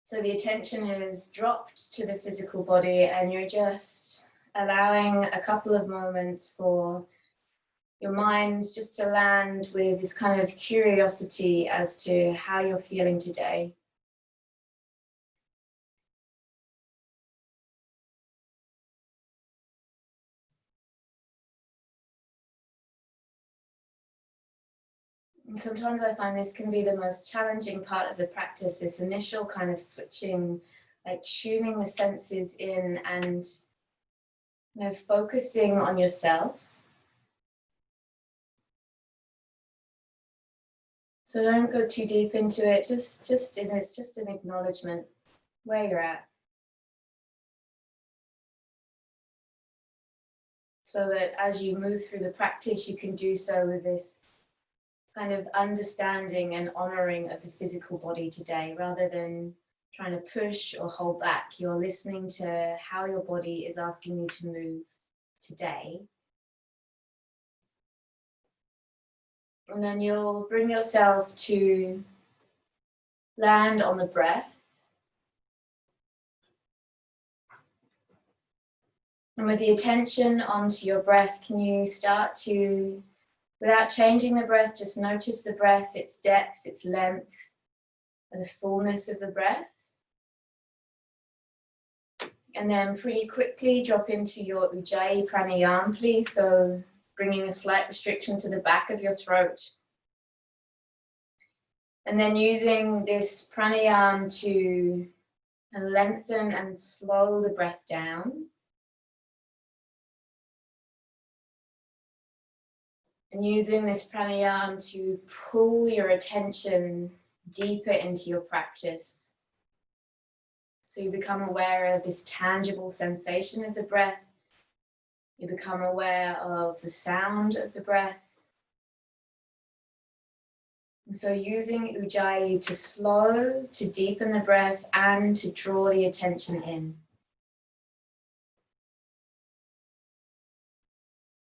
So the attention has dropped to the physical body and you're just allowing a couple of moments for your mind just to land with this kind of curiosity as to how you're feeling today. And sometimes I find this can be the most challenging part of the practice, this initial kind of switching, like tuning the senses in and focusing on yourself. So don't go too deep into it, it's just an acknowledgement where you're at. So that as you move through the practice, you can do so with this kind of understanding and honoring of the physical body today, rather than trying to push or hold back. You're listening to how your body is asking you to move today. And then you'll bring yourself to land on the breath. And with the attention onto your breath, can you start to, without changing the breath, just notice the breath, its depth, its length, and the fullness of the breath. And then pretty quickly drop into your Ujjayi pranayama, please. So bringing a slight restriction to the back of your throat. And then using this pranayama to lengthen and slow the breath down. And using this pranayama to pull your attention deeper into your practice. So you become aware of this tangible sensation of the breath. You become aware of the sound of the breath. And so using Ujjayi to slow, to deepen the breath and to draw the attention in.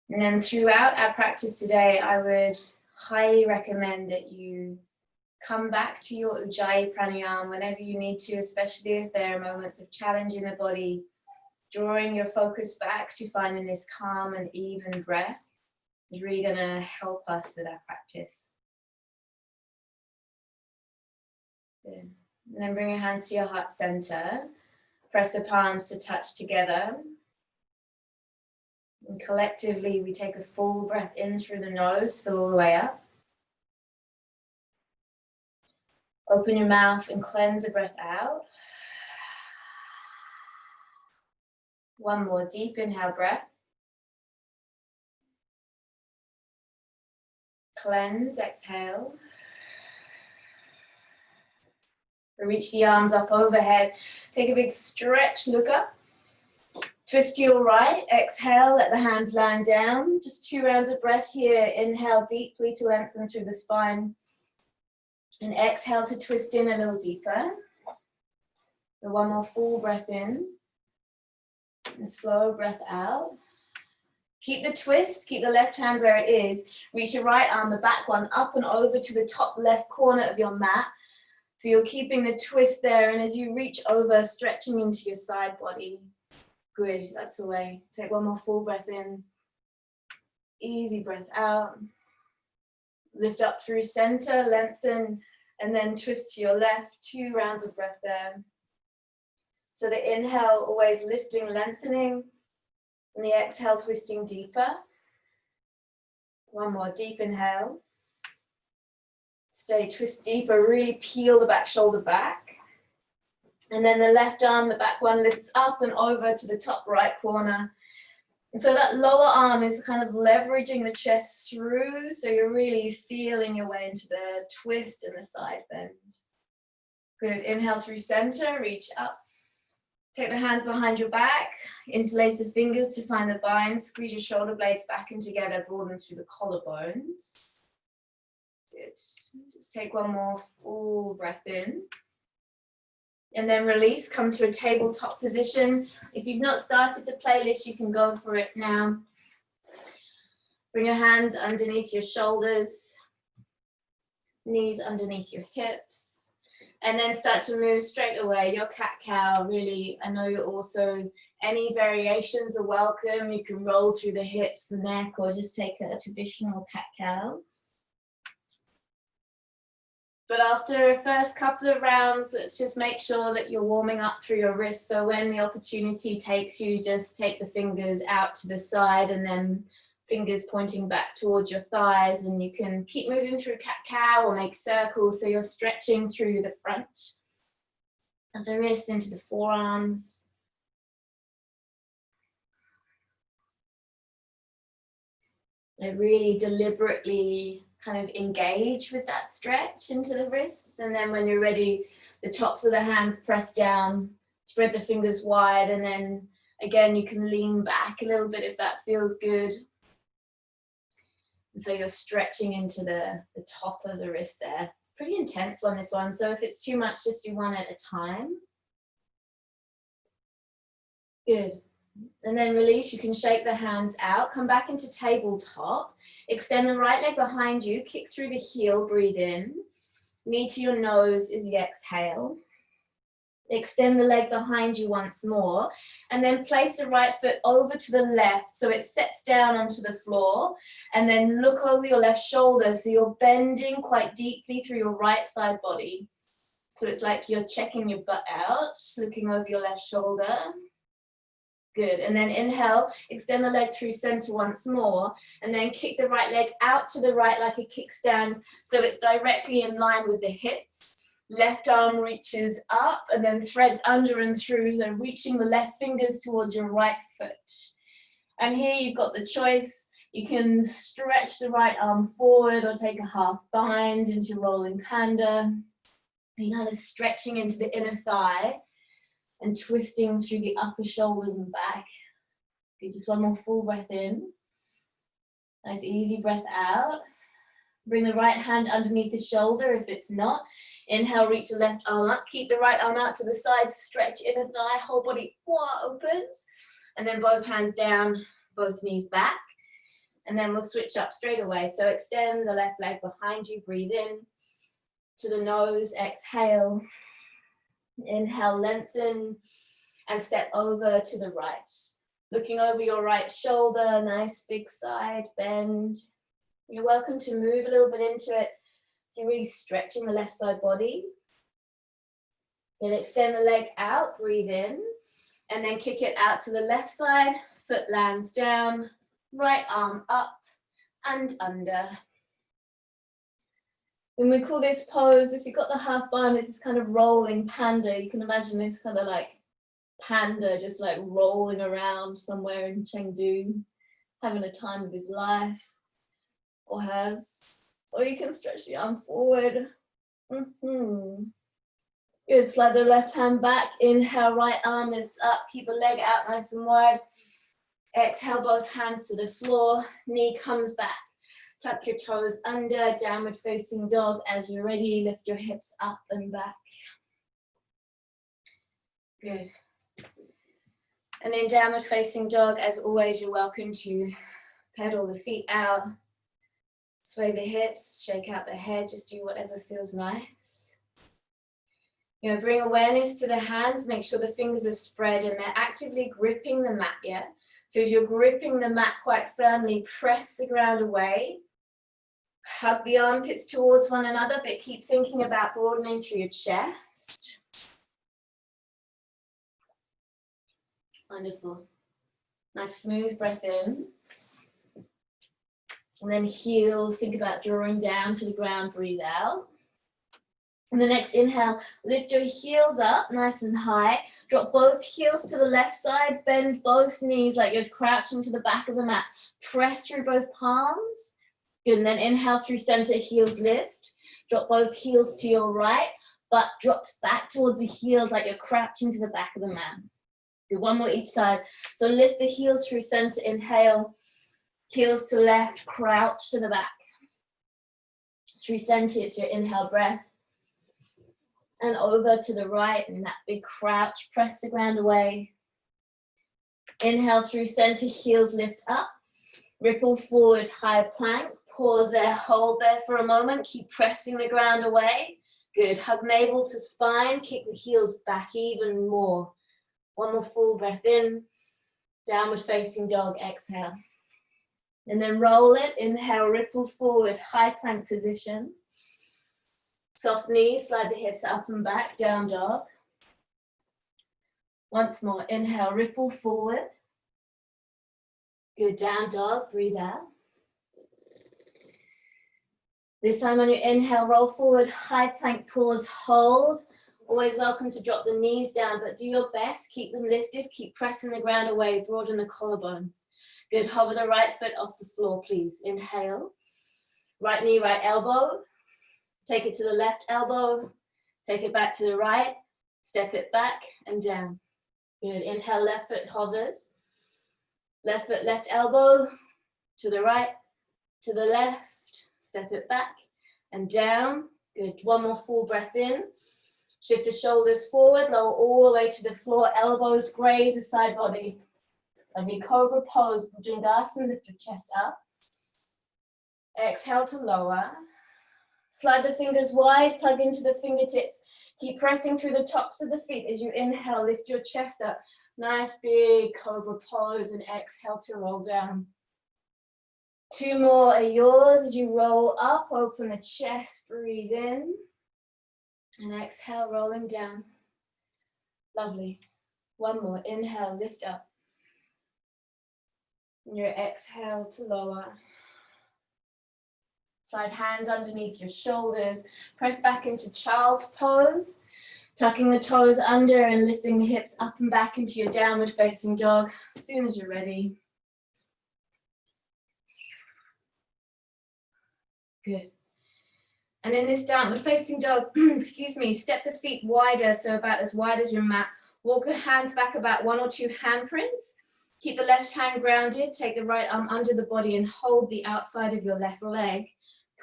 And then throughout our practice today, I would highly recommend that you come back to your Ujjayi pranayama whenever you need to, especially if there are moments of challenge in the body, drawing your focus back to finding this calm and even breath is really going to help us with our practice. Good. And then bring your hands to your heart center. Press the palms to touch together. And collectively, we take a full breath in through the nose, fill all the way up. Open your mouth and cleanse the breath out. One more deep inhale breath. Cleanse, exhale. Reach the arms up overhead. Take a big stretch, look up. Twist to your right, exhale, let the hands land down. Just 2 rounds of breath here. Inhale deeply to lengthen through the spine. And exhale to twist in a little deeper. And one more full breath in. And slow breath out. Keep the twist, keep the left hand where it is. Reach your right arm, the back one, up and over to the top left corner of your mat. So you're keeping the twist there, and as you reach over, stretching into your side body. Good, that's the way. Take one more full breath in. Easy breath out. Lift up through center, lengthen, and then twist to your left. 2 rounds of breath there. So the inhale, always lifting, lengthening, and the exhale, twisting deeper. One more deep inhale. Stay, twist deeper, really peel the back shoulder back. And then the left arm, the back one, lifts up and over to the top right corner. And so that lower arm is kind of leveraging the chest through, so you're really feeling your way into the twist and the side bend. Good, inhale through center, reach up. Take the hands behind your back, interlace the fingers to find the bind, squeeze your shoulder blades back and together, broaden through the collarbones. Good. Just take one more full breath in. And then release, come to a tabletop position. If you've not started the playlist, you can go for it now. Bring your hands underneath your shoulders, knees underneath your hips. And then start to move straight away. Your cat-cow, really, I know you're also, any variations are welcome. You can roll through the hips, the neck, or just take a traditional cat-cow. But after a first couple of rounds, let's just make sure that you're warming up through your wrists. So when the opportunity takes you, just take the fingers out to the side and then fingers pointing back towards your thighs, and you can keep moving through cat-cow or make circles. So you're stretching through the front of the wrist into the forearms. And really deliberately kind of engage with that stretch into the wrists. And then when you're ready, the tops of the hands press down, spread the fingers wide, and then again, you can lean back a little bit if that feels good. And so you're stretching into the top of the wrist there. It's pretty intense one, this one. So if it's too much, just do one at a time. Good. And then release. You can shake the hands out. Come back into tabletop. Extend the right leg behind you. Kick through the heel. Breathe in. Knee to your nose is the exhale. Extend the leg behind you once more. And then place the right foot over to the left so it sets down onto the floor. And then look over your left shoulder so you're bending quite deeply through your right side body. So it's like you're checking your butt out, looking over your left shoulder. Good. And then inhale, extend the leg through center once more, and then kick the right leg out to the right like a kickstand so it's directly in line with the hips. Left arm reaches up and then threads under and through, then reaching the left fingers towards your right foot. And here you've got the choice. You can stretch the right arm forward or take a half bind into rolling panda. You're kind of stretching into the inner thigh and twisting through the upper shoulders and back. Okay, just one more full breath in. Nice easy breath out. Bring the right hand underneath the shoulder if it's not. Inhale, reach the left arm up. Keep the right arm out to the side. Stretch inner thigh, whole body opens. And then both hands down, both knees back. And then we'll switch up straight away. So extend the left leg behind you. Breathe in to the nose. Exhale. Inhale, lengthen and step over to the right. Looking over your right shoulder, nice big side bend. You're welcome to move a little bit into it. So you're really stretching the left side body. Then extend the leg out, breathe in, and then kick it out to the left side. Foot lands down, right arm up and under. And we call this pose, if you've got the half bind, it's this kind of rolling panda. You can imagine this kind of like panda just like rolling around somewhere in Chengdu, having a time of his life, or has. Or you can stretch the arm forward. Good, slide the left hand back. Inhale, right arm lifts up. Keep the leg out nice and wide. Exhale, both hands to the floor. Knee comes back. Tuck your toes under, downward facing dog. As you're ready, lift your hips up and back. Good. And in downward facing dog, as always, you're welcome to pedal the feet out, sway the hips, shake out the head, just do whatever feels nice. You know, bring awareness to the hands, make sure the fingers are spread and they're actively gripping the mat, yeah? So as you're gripping the mat quite firmly, press the ground away. Hug the armpits towards one another, but keep thinking about broadening through your chest. Wonderful. Nice smooth breath in. And then heels, think about drawing down to the ground, breathe out. And the next inhale, lift your heels up nice and high. Drop both heels to the left side, bend both knees like you're crouching to the back of the mat. Press through both palms. Good, and then inhale through center, heels lift. Drop both heels to your right, butt drops back towards the heels like you're crouching to the back of the mat. Good, one more each side. So lift the heels through center, inhale. Heels to left, crouch to the back. Through center, it's your inhale breath. And over to the right, and that big crouch, press the ground away. Inhale through center, heels lift up. Ripple forward, high plank. Pause there, hold there for a moment. Keep pressing the ground away. Good, hug navel to spine, kick the heels back even more. One more full breath in, downward facing dog, exhale. And then roll it, inhale, ripple forward, high plank position. Soft knees, slide the hips up and back, down dog. Once more, inhale, ripple forward. Good, down dog, breathe out. This time on your inhale, roll forward, high plank pause, hold. Always welcome to drop the knees down, but do your best, keep them lifted, keep pressing the ground away, broaden the collarbones. Good, hover the right foot off the floor, please. Inhale, right knee, right elbow. Take it to the left elbow, take it back to the right, step it back and down. Good, inhale, left foot hovers. Left foot, left elbow, to the right, to the left. Step it back and down. Good, one more full breath in. Shift the shoulders forward, lower all the way to the floor, elbows graze the side body. Lovely cobra pose, Bhujangasana, lift your chest up. Exhale to lower. Slide the fingers wide, plug into the fingertips. Keep pressing through the tops of the feet as you inhale, lift your chest up. Nice big cobra pose and exhale to roll down. Two more are yours as you roll up, open the chest, breathe in. And exhale, rolling down. Lovely. One more, inhale, lift up. And your exhale to lower. Side hands underneath your shoulders. Press back into child's pose. Tucking the toes under and lifting the hips up and back into your downward facing dog as soon as you're ready. Good. And in this downward facing dog, excuse me, step the feet wider, so about as wide as your mat. Walk the hands back about 1 or 2 handprints. Keep the left hand grounded, take the right arm under the body and hold the outside of your left leg,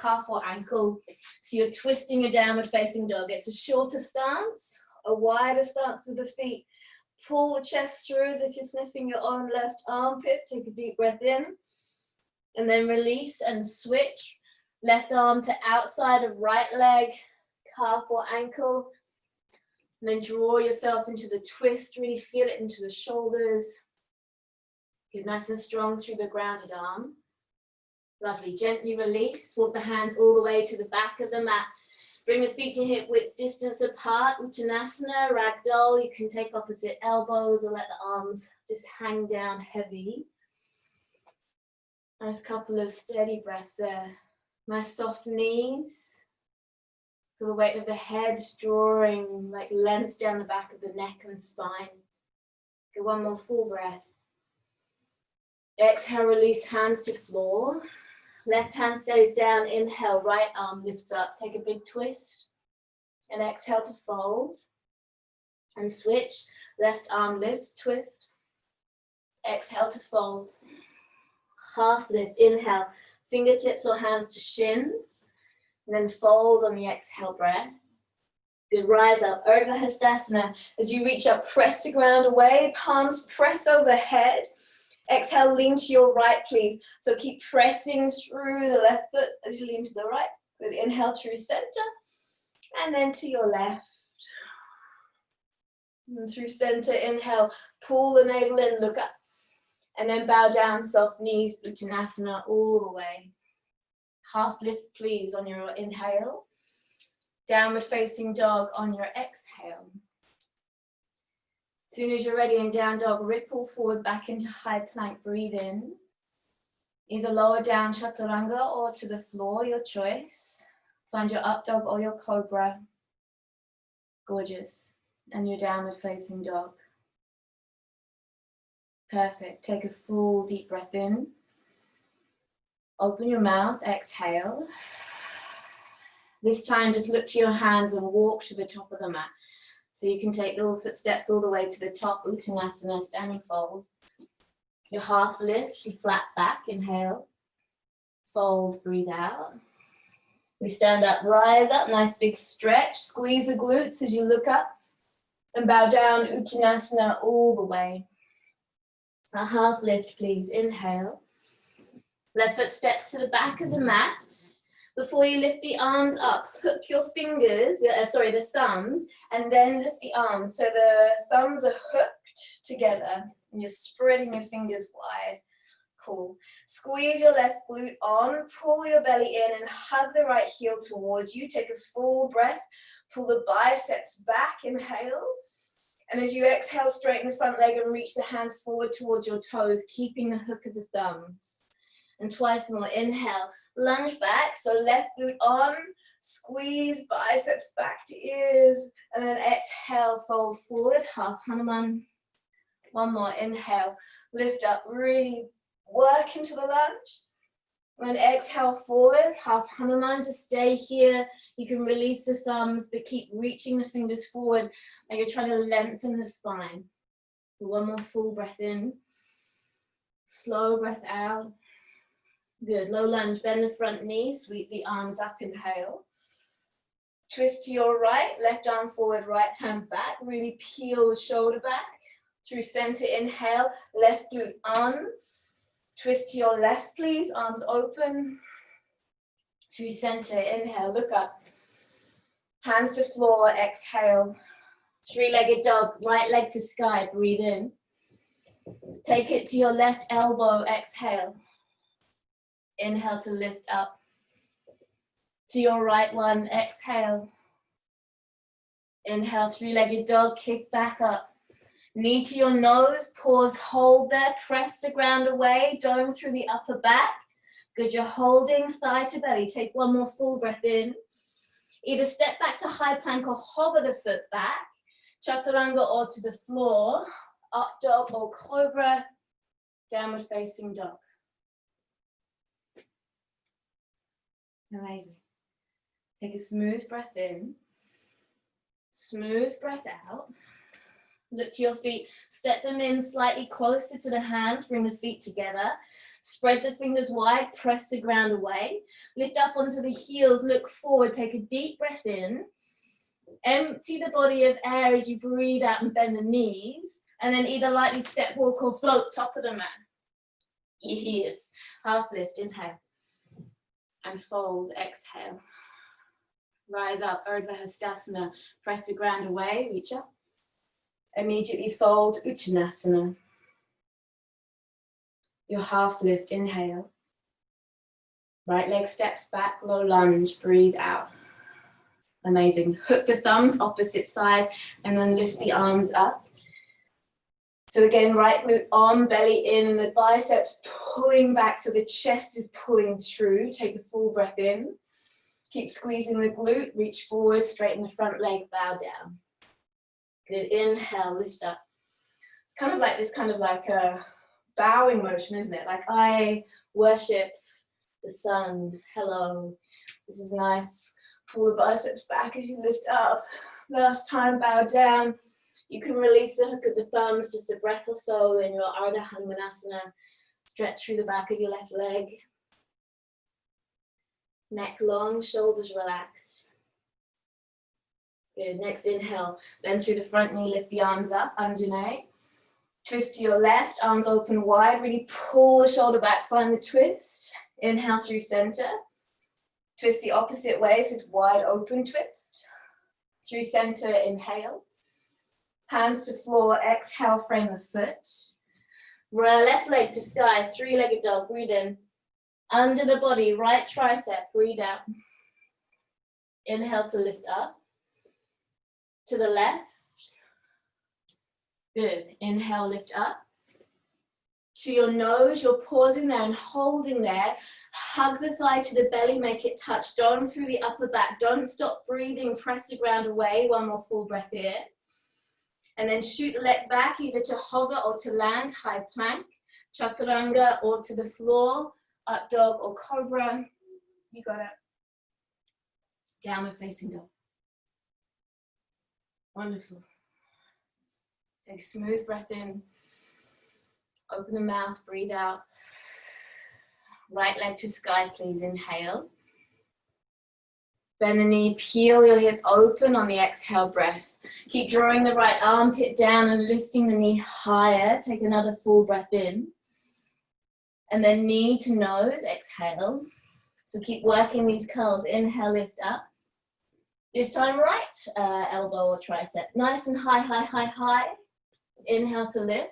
calf or ankle. So you're twisting your downward facing dog. It's a shorter stance, a wider stance with the feet. Pull the chest through as if you're sniffing your own left armpit. Take a deep breath in and then release and switch. Left arm to outside of right leg, calf or ankle. And then draw yourself into the twist, really feel it into the shoulders. Get nice and strong through the grounded arm. Lovely, gently release. Walk the hands all the way to the back of the mat. Bring the feet to hip width distance apart. Uttanasana, ragdoll. You can take opposite elbows or let the arms just hang down heavy. Nice couple of steady breaths there. Nice soft knees. Feel the weight of the head drawing like length down the back of the neck and spine. Get one more full breath. Exhale, release hands to floor. Left hand stays down, inhale, right arm lifts up. Take a big twist. And exhale to fold. And switch. Left arm lifts, twist. Exhale to fold. Half lift, inhale. Fingertips or hands to shins, and then fold on the exhale breath. Good, rise up, Urdhva Hastasana. As you reach up, press the ground away, palms press overhead. Exhale, lean to your right, please. So keep pressing through the left foot as you lean to the right. Good, inhale through center, and then to your left. And through center, inhale, pull the navel in, look up. And then bow down, soft knees, Uttanasana all the way. Half lift, please, on your inhale. Downward facing dog on your exhale. As soon as you're ready in down dog, ripple forward back into high plank, breathe in. Either lower down chaturanga or to the floor, your choice. Find your up dog or your cobra. Gorgeous. And your downward facing dog. Perfect. Take a full deep breath in. Open your mouth, exhale. This time just look to your hands and walk to the top of the mat. So you can take little footsteps all the way to the top, Uttanasana, standing fold. Your half lift, your flat back, inhale. Fold, breathe out. We stand up, rise up, nice big stretch. Squeeze the glutes as you look up. And bow down, Uttanasana all the way. A half lift, please. Inhale. Left foot steps to the back of the mat. Before you lift the arms up, hook your fingers, the thumbs, and then lift the arms. So the thumbs are hooked together and you're spreading your fingers wide. Cool. Squeeze your left glute on, pull your belly in and hug the right heel towards you. Take a full breath, pull the biceps back, inhale. And as you exhale, straighten the front leg and reach the hands forward towards your toes, keeping the hook of the thumbs. And twice more, inhale, lunge back, so left glute on, squeeze biceps back to ears, and then exhale, fold forward, half Hanuman. One more, inhale, lift up, really work into the lunge. And exhale forward, half Hanuman, just stay here. You can release the thumbs, but keep reaching the fingers forward, like you're trying to lengthen the spine. One more full breath in, slow breath out. Good, low lunge, bend the front knee, sweep the arms up, inhale. Twist to your right, left arm forward, right hand back. Really peel the shoulder back. Through center, inhale, left glute on. Twist to your left, please, arms open. Through center, inhale, look up. Hands to floor, exhale. Three-legged dog, right leg to sky, breathe in. Take it to your left elbow, exhale. Inhale to lift up. To your right one, exhale. Inhale, three-legged dog, kick back up. Knee to your nose, pause, hold there, press the ground away, dome through the upper back. Good, you're holding thigh to belly. Take one more full breath in. Either step back to high plank or hover the foot back. Chaturanga or to the floor. Up dog or cobra. Downward facing dog. Amazing. Take a smooth breath in. Smooth breath out. Look to your feet, step them in slightly closer to the hands, bring the feet together. Spread the fingers wide, press the ground away. Lift up onto the heels, look forward, take a deep breath in. Empty the body of air as you breathe out and bend the knees. And then either lightly step, walk or float, top of the mat. Yes, half lift, inhale. And fold, exhale. Rise up, Urdhva Hastasana, press the ground away, reach up. Immediately fold, Uttanasana. Your half lift, inhale. Right leg steps back, low lunge, breathe out. Amazing. Hook the thumbs, opposite side, and then lift the arms up. So again, right glute on, belly in, and the biceps pulling back so the chest is pulling through. Take a full breath in. Keep squeezing the glute, reach forward, straighten the front leg, bow down. Good, inhale, lift up. It's kind of like a bowing motion, isn't it? Like I worship the sun. Hello, this is nice. Pull the biceps back as you lift up. Last time, bow down. You can release the hook of the thumbs, just a breath or so in your Ardha Hanumanasana. Stretch through the back of your left leg. Neck long, shoulders relaxed. Good, next inhale, bend through the front knee, lift the arms up, Anjane. Twist to your left, arms open wide, really pull the shoulder back, find the twist. Inhale through center. Twist the opposite way, this is wide open twist. Through center, inhale. Hands to floor, exhale, frame the foot. Left leg to sky, three-legged dog, breathe in. Under the body, right tricep, breathe out. Inhale to lift up. To the left. Good. Inhale, lift up. To your nose, you're pausing there and holding there. Hug the thigh to the belly, make it touch. Dome through the upper back. Don't stop breathing, press the ground away. One more full breath here. And then shoot the leg back, either to hover or to land, high plank. Chaturanga or to the floor, up dog or cobra. You got it. Downward facing dog. Wonderful. Take a smooth breath in. Open the mouth, breathe out. Right leg to sky, please. Inhale. Bend the knee, peel your hip open on the exhale breath. Keep drawing the right armpit down and lifting the knee higher. Take another full breath in. And then knee to nose, exhale. So keep working these curls. Inhale, lift up. This time right elbow or tricep. Nice and high, high, high, high. Inhale to lift.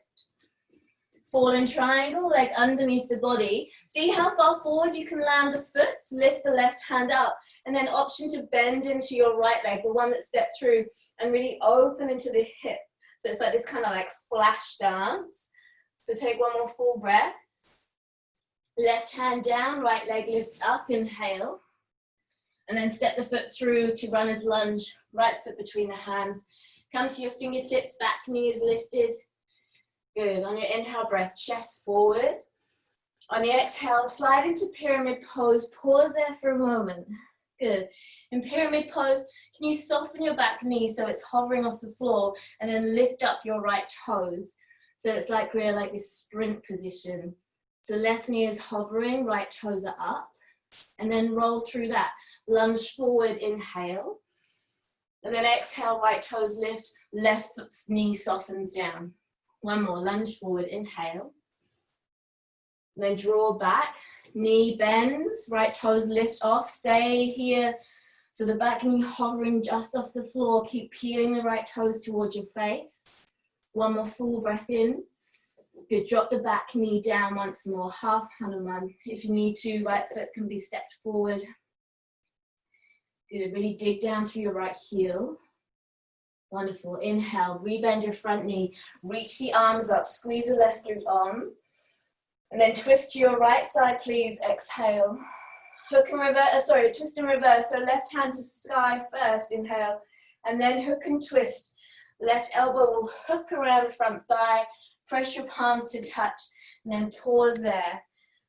Fallen triangle, leg underneath the body. See how far forward you can land the foot. Lift the left hand up. And then option to bend into your right leg, the one that stepped through, and really open into the hip. So it's like this kind of like flash dance. So take one more full breath. Left hand down, right leg lifts up, inhale. And then step the foot through to runner's lunge, right foot between the hands. Come to your fingertips, back knee is lifted. Good, on your inhale breath, chest forward. On the exhale, slide into pyramid pose, pause there for a moment. Good. In pyramid pose, can you soften your back knee so it's hovering off the floor, and then lift up your right toes. So it's like we're like this sprint position. So left knee is hovering, right toes are up, and then roll through that. Lunge forward, inhale. And then exhale, right toes lift, left knee softens down. One more, lunge forward, inhale. And then draw back, knee bends, right toes lift off, stay here. So the back knee hovering just off the floor, keep peeling the right toes towards your face. One more full breath in. Good, drop the back knee down once more, half Hanuman. If you need to, right foot can be stepped forward. Good, really dig down through your right heel. Wonderful, inhale, rebend your front knee, reach the arms up, squeeze the left glute on. And then twist to your right side, please, exhale. Hook and reverse, twist and reverse. So left hand to sky first, inhale. And then hook and twist. Left elbow will hook around the front thigh, press your palms to touch, and then pause there.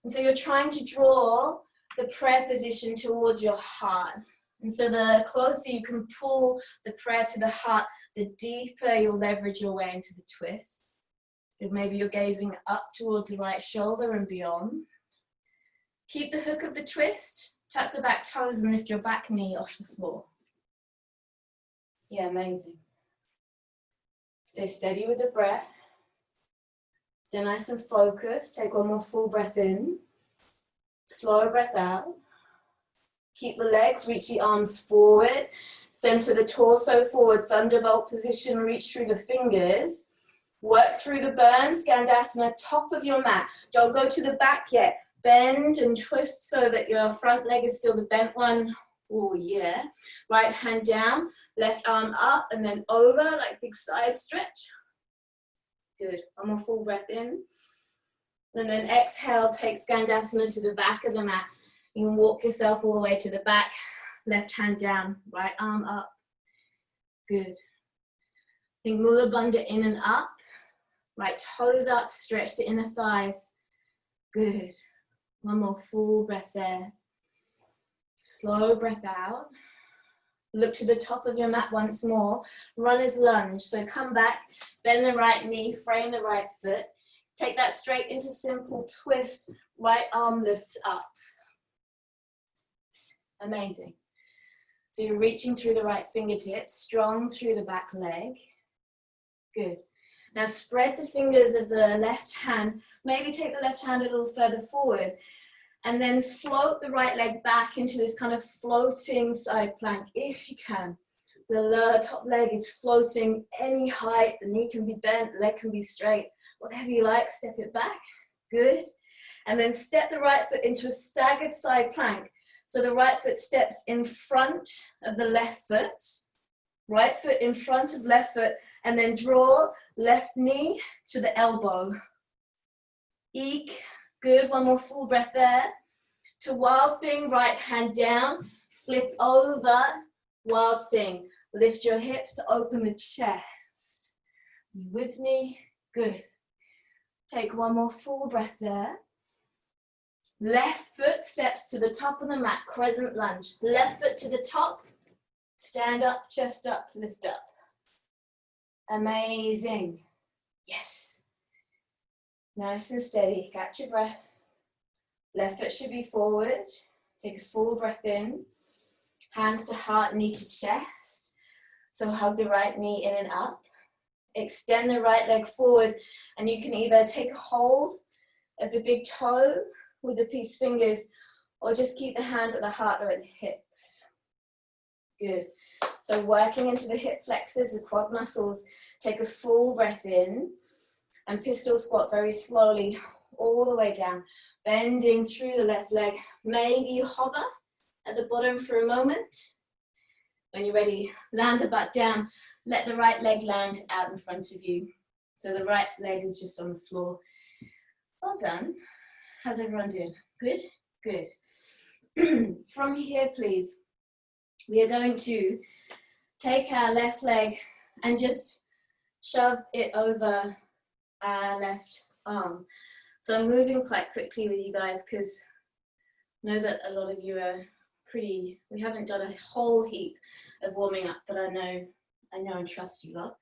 And so you're trying to draw the prayer position towards your heart. And so the closer you can pull the prayer to the heart, the deeper you'll leverage your way into the twist. If maybe you're gazing up towards the right shoulder and beyond. Keep the hook of the twist, tuck the back toes and lift your back knee off the floor. Yeah, amazing. Stay steady with the breath. Stay nice and focused. Take one more full breath in. Slow breath out. Keep the legs, reach the arms forward. Center the torso forward, thunderbolt position, reach through the fingers. Work through the burn, Skandasana, top of your mat. Don't go to the back yet. Bend and twist so that your front leg is still the bent one. Oh yeah. Right hand down, left arm up and then over, like big side stretch. Good, one more full breath in. And then exhale, take Skandasana to the back of the mat. You can walk yourself all the way to the back, left hand down, right arm up. Good. Think Mula Bandha in and up, right toes up, stretch the inner thighs. Good. One more full breath there. Slow breath out. Look to the top of your mat once more. Runner's lunge. So come back, bend the right knee, frame the right foot. Take that straight into simple twist. Right arm lifts up. Amazing. So you're reaching through the right fingertips, strong through the back leg. Good. Now spread the fingers of the left hand. Maybe take the left hand a little further forward. And then float the right leg back into this kind of floating side plank, if you can. The lower top leg is floating any height. The knee can be bent, leg can be straight. Whatever you like, step it back. Good. And then step the right foot into a staggered side plank. So the right foot steps in front of the left foot. Right foot in front of left foot. And then draw left knee to the elbow. Eek. Good, one more full breath there. To wild thing, right hand down, flip over, wild thing. Lift your hips, open the chest. You with me? Good. Take one more full breath there. Left foot steps to the top of the mat, crescent lunge. Left foot to the top, stand up, chest up, lift up. Amazing. Yes. Nice and steady, catch your breath. Left foot should be forward. Take a full breath in. Hands to heart, knee to chest. So hug the right knee in and up. Extend the right leg forward and you can either take a hold of the big toe with the peace fingers or just keep the hands at the heart or at the hips. Good. So working into the hip flexors, the quad muscles, take a full breath in and pistol squat very slowly all the way down, bending through the left leg. Maybe you hover at the bottom for a moment. When you're ready, land the butt down, let the right leg land out in front of you. So the right leg is just on the floor. Well done. How's everyone doing? Good? Good. From here, please, we are going to take our left leg and just shove it over our left arm. So I'm moving quite quickly with you guys because I know that a lot of you are we haven't done a whole heap of warming up, but I know and trust you lot.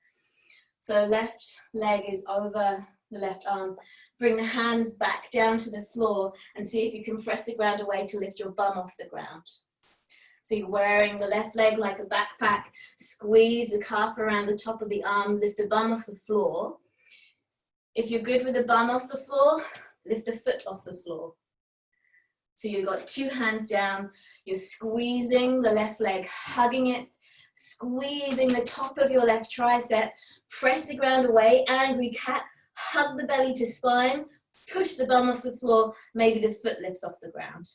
So left leg is over the left arm. Bring the hands back down to the floor and see if you can press the ground away to lift your bum off the ground. So you're wearing the left leg like a backpack, squeeze the calf around the top of the arm, lift the bum off the floor. If you're good with the bum off the floor, lift the foot off the floor. So you've got two hands down, you're squeezing the left leg, hugging it, squeezing the top of your left tricep, press the ground away, angry cat, hug the belly to spine, push the bum off the floor, maybe the foot lifts off the ground.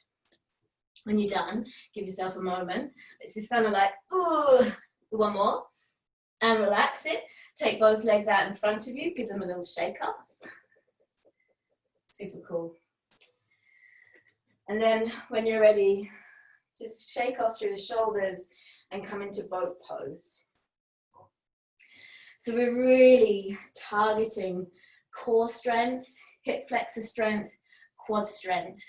When you're done, give yourself a moment. This is kind of like, ooh, one more, and relax it. Take both legs out in front of you, give them a little shake off. Super cool. And then when you're ready, just shake off through the shoulders and come into boat pose. So we're really targeting core strength, hip flexor strength, quad strength,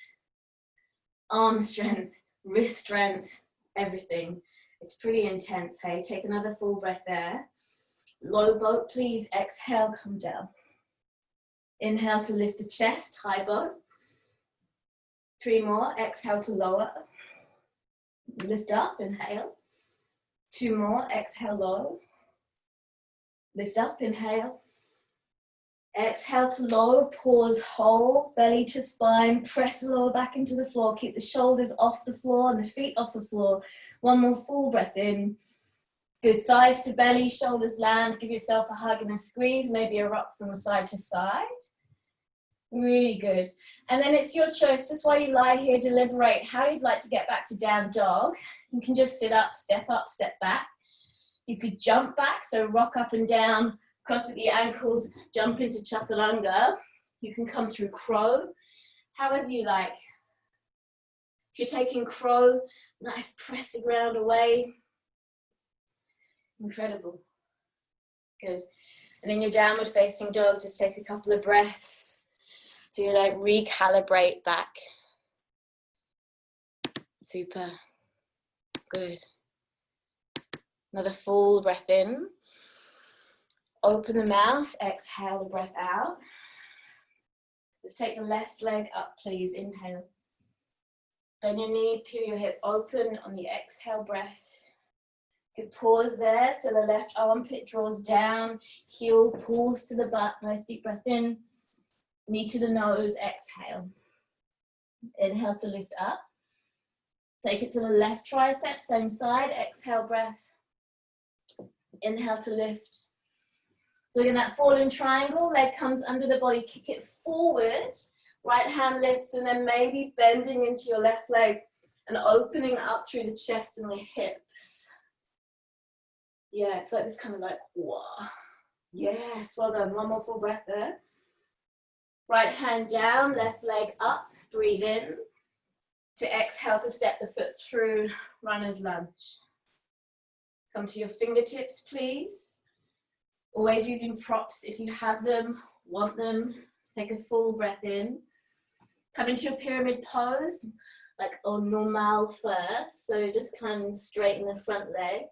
arm strength, wrist strength, everything. It's pretty intense, hey? Take another full breath there. Low boat, please. Exhale, come down. Inhale to lift the chest, high boat. 3 more, exhale to lower. Lift up, inhale. 2 more, exhale, low. Lift up, inhale. Exhale to low, pause, hold, belly to spine, press the lower back into the floor, keep the shoulders off the floor and the feet off the floor. 1 more full breath in. Good, thighs to belly, shoulders land, give yourself a hug and a squeeze, maybe a rock from side to side. Really good. And then it's your choice, just while you lie here, deliberate how you'd like to get back to down dog. You can just sit up, step back. You could jump back, so rock up and down, cross at the ankles, jump into chaturanga. You can come through crow, however you like. If you're taking crow, nice, press the ground away. Incredible. Good. And then your downward facing dog, just take a couple of breaths. So you like recalibrate back. Super. Good. Another full breath in. Open the mouth, exhale the breath out. Let's take the left leg up, please. Inhale. Bend your knee, peel your hip open on the exhale breath. Good, pause there, so the left armpit draws down, heel pulls to the butt. Nice deep breath in. Knee to the nose, exhale. Inhale to lift up. Take it to the left tricep, same side, exhale breath. Inhale to lift. So in that fallen triangle, leg comes under the body, kick it forward, right hand lifts, and then maybe bending into your left leg and opening up through the chest and the hips. Yeah, it's like this kind of like, whoa. Yes, well done. 1 more full breath there. Right hand down, left leg up, breathe in. To exhale to step the foot through, runner's lunge. Come to your fingertips, please. Always using props if you have them, want them. Take a full breath in. Come into your pyramid pose, like au normal first. So just kind of straighten the front leg.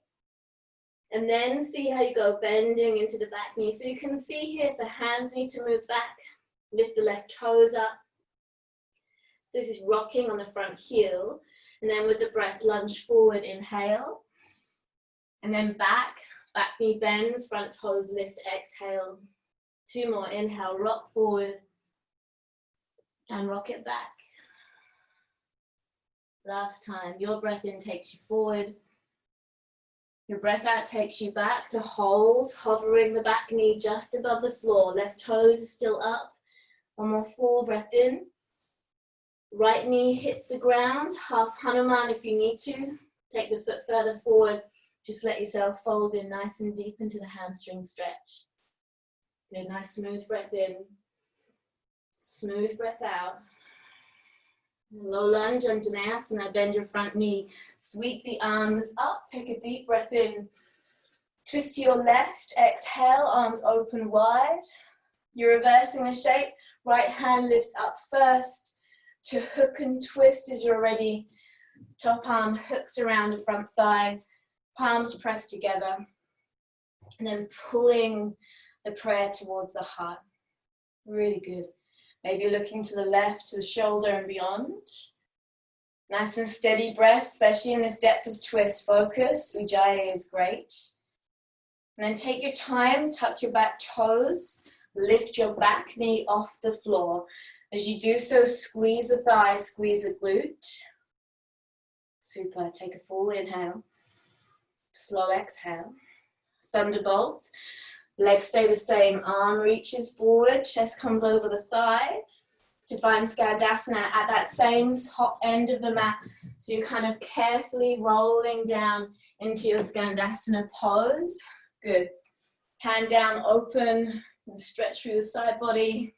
And then see how you go, bending into the back knee. So you can see here if the hands need to move back. Lift the left toes up. So this is rocking on the front heel. And then with the breath, lunge forward, inhale. And then back knee bends, front toes lift, exhale. 2 more, inhale, rock forward. And rock it back. Last time. Your breath in takes you forward. Your breath out takes you back to hold, hovering the back knee just above the floor. Left toes are still up. One more full breath in. Right knee hits the ground, half Hanuman if you need to. Take the foot further forward. Just let yourself fold in nice and deep into the hamstring stretch. Good, nice smooth breath in. Smooth breath out. Low lunge under Asana, bend your front knee. Sweep the arms up, take a deep breath in. Twist to your left, exhale, arms open wide. You're reversing the shape. Right hand lifts up first to hook and twist as you're ready. Top arm hooks around the front thigh. Palms pressed together. And then pulling the prayer towards the heart. Really good. Maybe looking to the left, to the shoulder and beyond. Nice and steady breath, especially in this depth of twist. Focus, Ujjayi is great. And then take your time, tuck your back toes, lift your back knee off the floor. As you do so, squeeze the thigh, squeeze the glute. Super, take a full inhale. Slow exhale. Thunderbolt. Legs stay the same, arm reaches forward, chest comes over the thigh to find Skandasana at that same top end of the mat. So you're kind of carefully rolling down into your Skandasana pose. Good. Hand down, open, and stretch through the side body.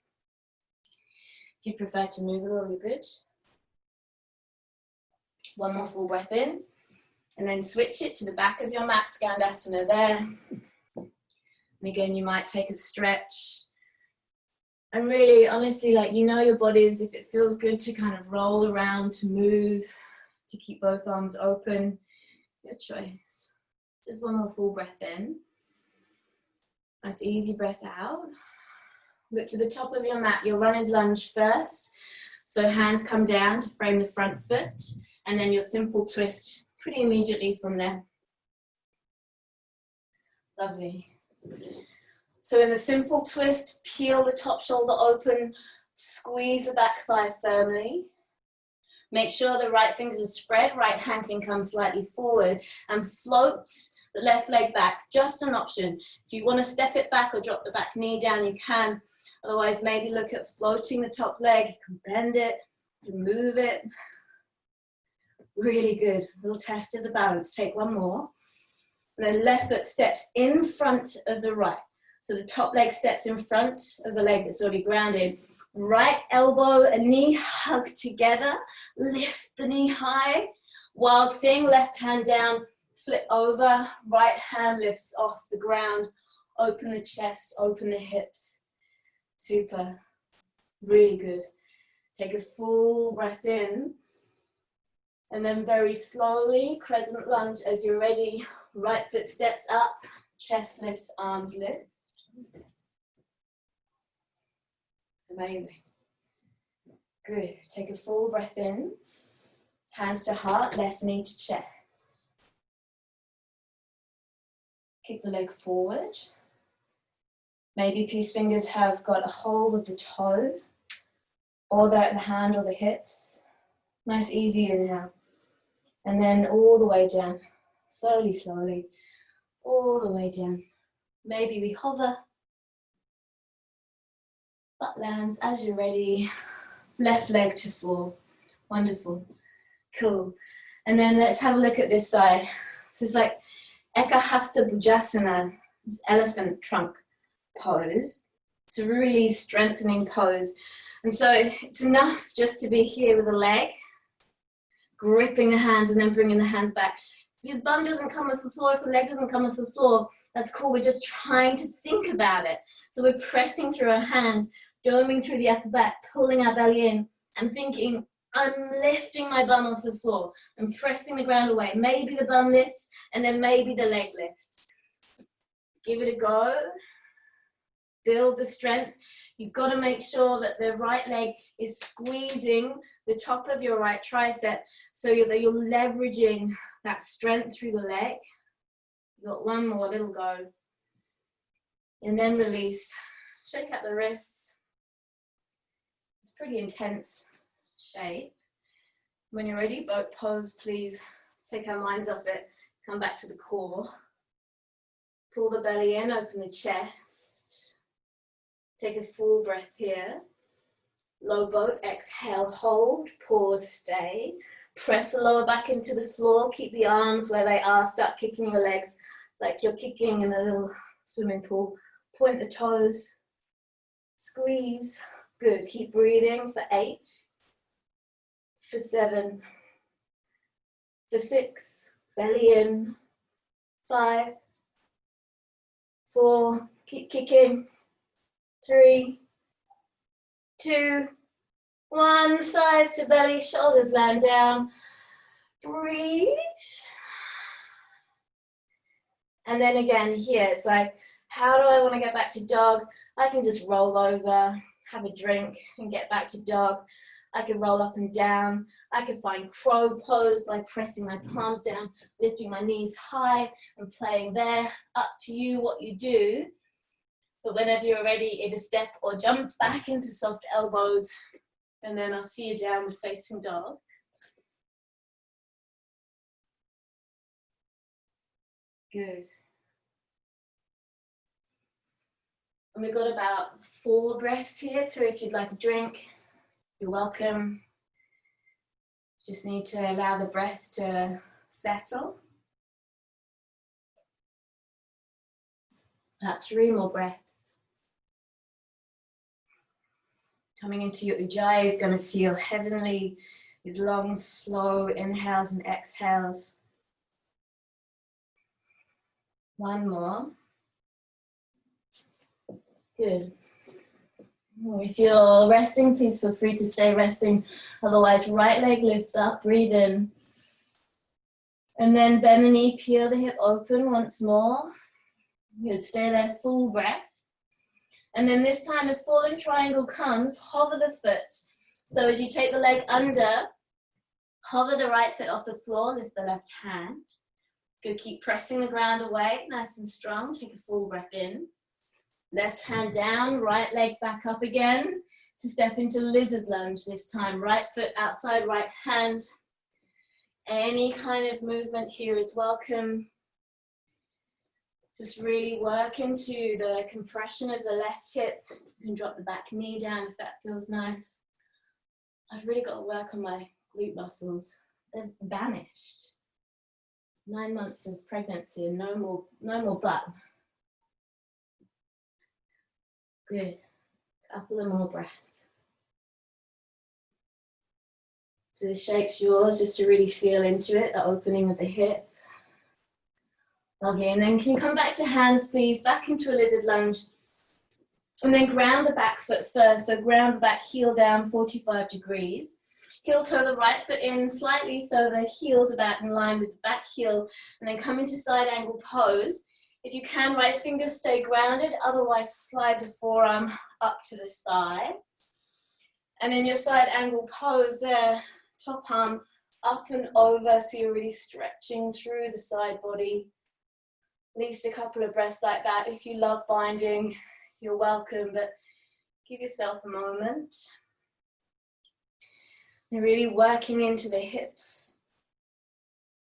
If you prefer to move a little, you're good. One more full breath in, and then switch it to the back of your mat, Skandasana there. And again, you might take a stretch. And really, honestly, like, you know your bodies, if it feels good to kind of roll around, to move, to keep both arms open, your choice. Just one more full breath in. Nice easy breath out. Look to the top of your mat, your runner's lunge first. So hands come down to frame the front foot, and then your simple twist pretty immediately from there. Lovely. So in the simple twist, peel the top shoulder open, squeeze the back thigh firmly. Make sure the right fingers are spread, right hand can come slightly forward, and float the left leg back, just an option. If you want to step it back or drop the back knee down, you can. Otherwise, maybe look at floating the top leg. You can bend it, you can move it. Really good. A little test of the balance. Take one more. And then left foot steps in front of the right. So the top leg steps in front of the leg that's already grounded. Right elbow and knee hug together. Lift the knee high. Wild thing, left hand down, flip over. Right hand lifts off the ground. Open the chest, open the hips. Super. Really good. Take a full breath in. And then very slowly, crescent lunge as you're ready. Right foot steps up, chest lifts, arms lift. Amazing. Good. Take a full breath in. Hands to heart, left knee to chest. Kick the leg forward. Maybe peace fingers have got a hold of the toe, or they're at the hand or the hips. Nice easy inhale. And then all the way down. Slowly, slowly, all the way down. Maybe we hover. Butt lands as you're ready. Left leg to floor. Wonderful. Cool. And then let's have a look at this side. So it's like Ekahasta Bhujasana, this elephant trunk pose. It's a really strengthening pose. And so it's enough just to be here with the leg, gripping the hands and then bringing the hands back. If your bum doesn't come off the floor, if the leg doesn't come off the floor, that's cool. We're just trying to think about it. So we're pressing through our hands, doming through the upper back, pulling our belly in and thinking, I'm lifting my bum off the floor. I'm pressing the ground away. Maybe the bum lifts and then maybe the leg lifts. Give it a go. Build the strength. You've got to make sure that the right leg is squeezing the top of your right tricep so that you're leveraging that strength through the leg. You've got one more little go. And then release. Shake out the wrists. It's pretty intense shape. When you're ready, boat pose, please. Let's take our minds off it. Come back to the core. Pull the belly in, open the chest. Take a full breath here. Low boat, exhale, hold, pause, stay. Press the lower back into the floor. Keep the arms where they are. Start kicking your legs like you're kicking in a little swimming pool. Point the toes. Squeeze. Good. Keep breathing for 8, for 7, for 6. Belly in. 5, 4. Keep kicking. 3, 2, 1. Thighs to belly, shoulders land down. Breathe. And then again here, it's like, how do I want to get back to dog? I can just roll over, have a drink, and get back to dog. I can roll up and down. I can find crow pose by pressing my palms down, lifting my knees high and playing there. Up to you what you do. But whenever you're ready, either step or jump back into soft elbows. And then I'll see you downward facing dog. Good. And we've got about 4 breaths here, so if you'd like a drink, you're welcome. Just need to allow the breath to settle. About 3 more breaths. Coming into your ujjayi is going to feel heavenly. These long, slow inhales and exhales. 1 more. Good. If you're resting, please feel free to stay resting. Otherwise, right leg lifts up, breathe in. And then bend the knee, peel the hip open once more. Good, stay there, full breath. And then this time as falling triangle comes, hover the foot. So as you take the leg under, hover the right foot off the floor, lift the left hand. Good, keep pressing the ground away, nice and strong. Take a full breath in. Left hand down, right leg back up again to step into lizard lunge this time. Right foot outside, right hand. Any kind of movement here is welcome. Just really work into the compression of the left hip. You can drop the back knee down if that feels nice. I've really got to work on my glute muscles. They've vanished. 9 months of pregnancy and no more butt. Good. Couple of more breaths. So the shape's yours, just to really feel into it, the opening of the hip. Lovely, and then can you come back to hands, please, back into a lizard lunge. And then ground the back foot first, so ground the back heel down 45 degrees. Heel toe the right foot in slightly so the heel's about in line with the back heel, and then come into side angle pose. If you can, right fingers stay grounded, otherwise slide the forearm up to the thigh. And then your side angle pose there, top arm up and over, so you're really stretching through the side body. At least a couple of breaths like that. If you love binding, you're welcome, but give yourself a moment. You're really working into the hips.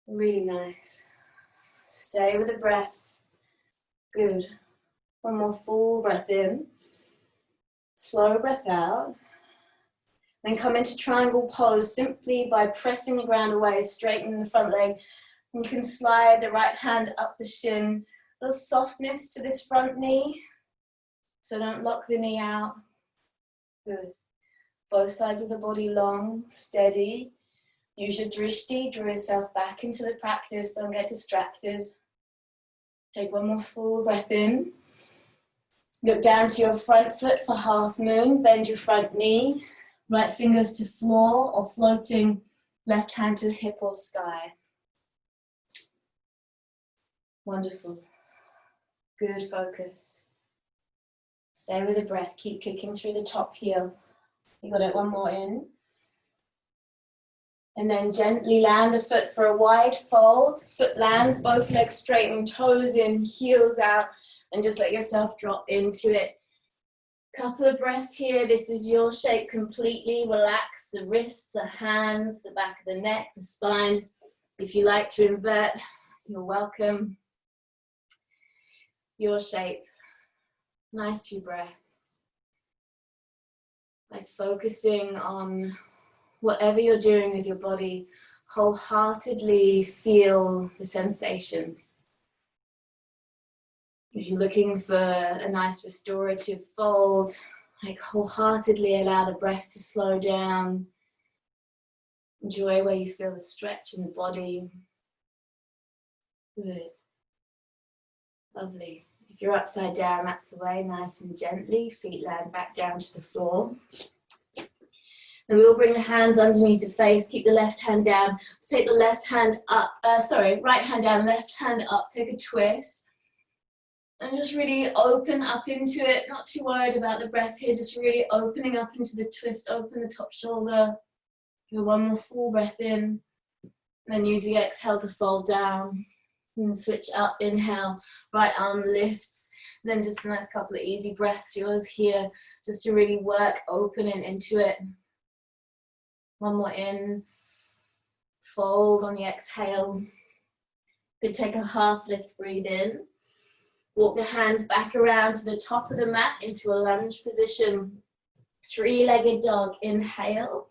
Really nice. Stay with the breath. Good. 1 more full breath in. Slow breath out. Then come into triangle pose simply by pressing the ground away, straightening the front leg. And you can slide the right hand up the shin. A little softness to this front knee. So don't lock the knee out. Good. Both sides of the body long, steady. Use your drishti, draw yourself back into the practice. Don't get distracted. Take 1 more full breath in. Look down to your front foot for half moon. Bend your front knee. Right fingers to floor or floating. Left hand to hip or sky. Wonderful. Good focus. Stay with the breath. Keep kicking through the top heel. You got it. 1 more in. And then gently land the foot for a wide fold. Foot lands, both legs straighten, toes in, heels out, and just let yourself drop into it. Couple of breaths here. This is your shape completely. Relax the wrists, the hands, the back of the neck, the spine. If you like to invert, you're welcome. Your shape. Nice few breaths. Nice focusing on whatever you're doing with your body. Wholeheartedly feel the sensations. If you're looking for a nice restorative fold, like wholeheartedly allow the breath to slow down. Enjoy where you feel the stretch in the body. Good. Lovely. If you're upside down, that's the way, nice and gently. Feet land back down to the floor. And we'll bring the hands underneath the face. Keep the left hand down. Let's take the left hand up. Right hand down, left hand up. Take a twist. And just really open up into it. Not too worried about the breath here. Just really opening up into the twist. Open the top shoulder. Do one more full breath in. Then use the exhale to fold down. And switch up. Inhale. Right arm lifts. Then just a nice couple of easy breaths. Yours here. Just to really work opening into it. One more in. Fold on the exhale. Could take a half lift. Breathe in. Walk the hands back around to the top of the mat into a lunge position. Three-legged dog. Inhale.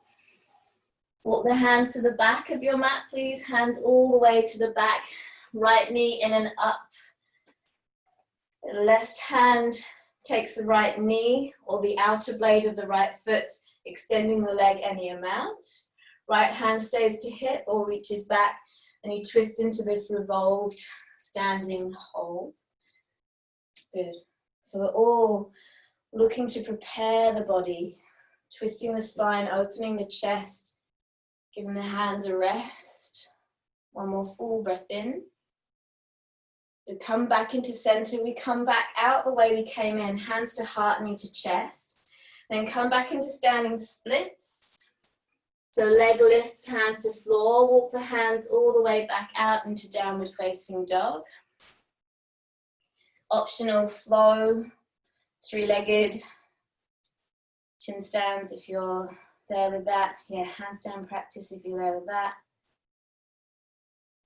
Walk the hands to the back of your mat, please. Hands all the way to the back. Right knee in and up. The left hand takes the right knee or the outer blade of the right foot, extending the leg any amount. Right hand stays to hip or reaches back, and you twist into this revolved standing hold. Good. So we're all looking to prepare the body, twisting the spine, opening the chest, giving the hands a rest. One more full breath in. We come back into center. We come back out the way we came in, hands to heart, knee to chest. Then come back into standing splits. So leg lifts, hands to floor. Walk the hands all the way back out into downward facing dog. Optional flow, three-legged chin stands if you're there with that. Yeah, handstand practice if you're there with that.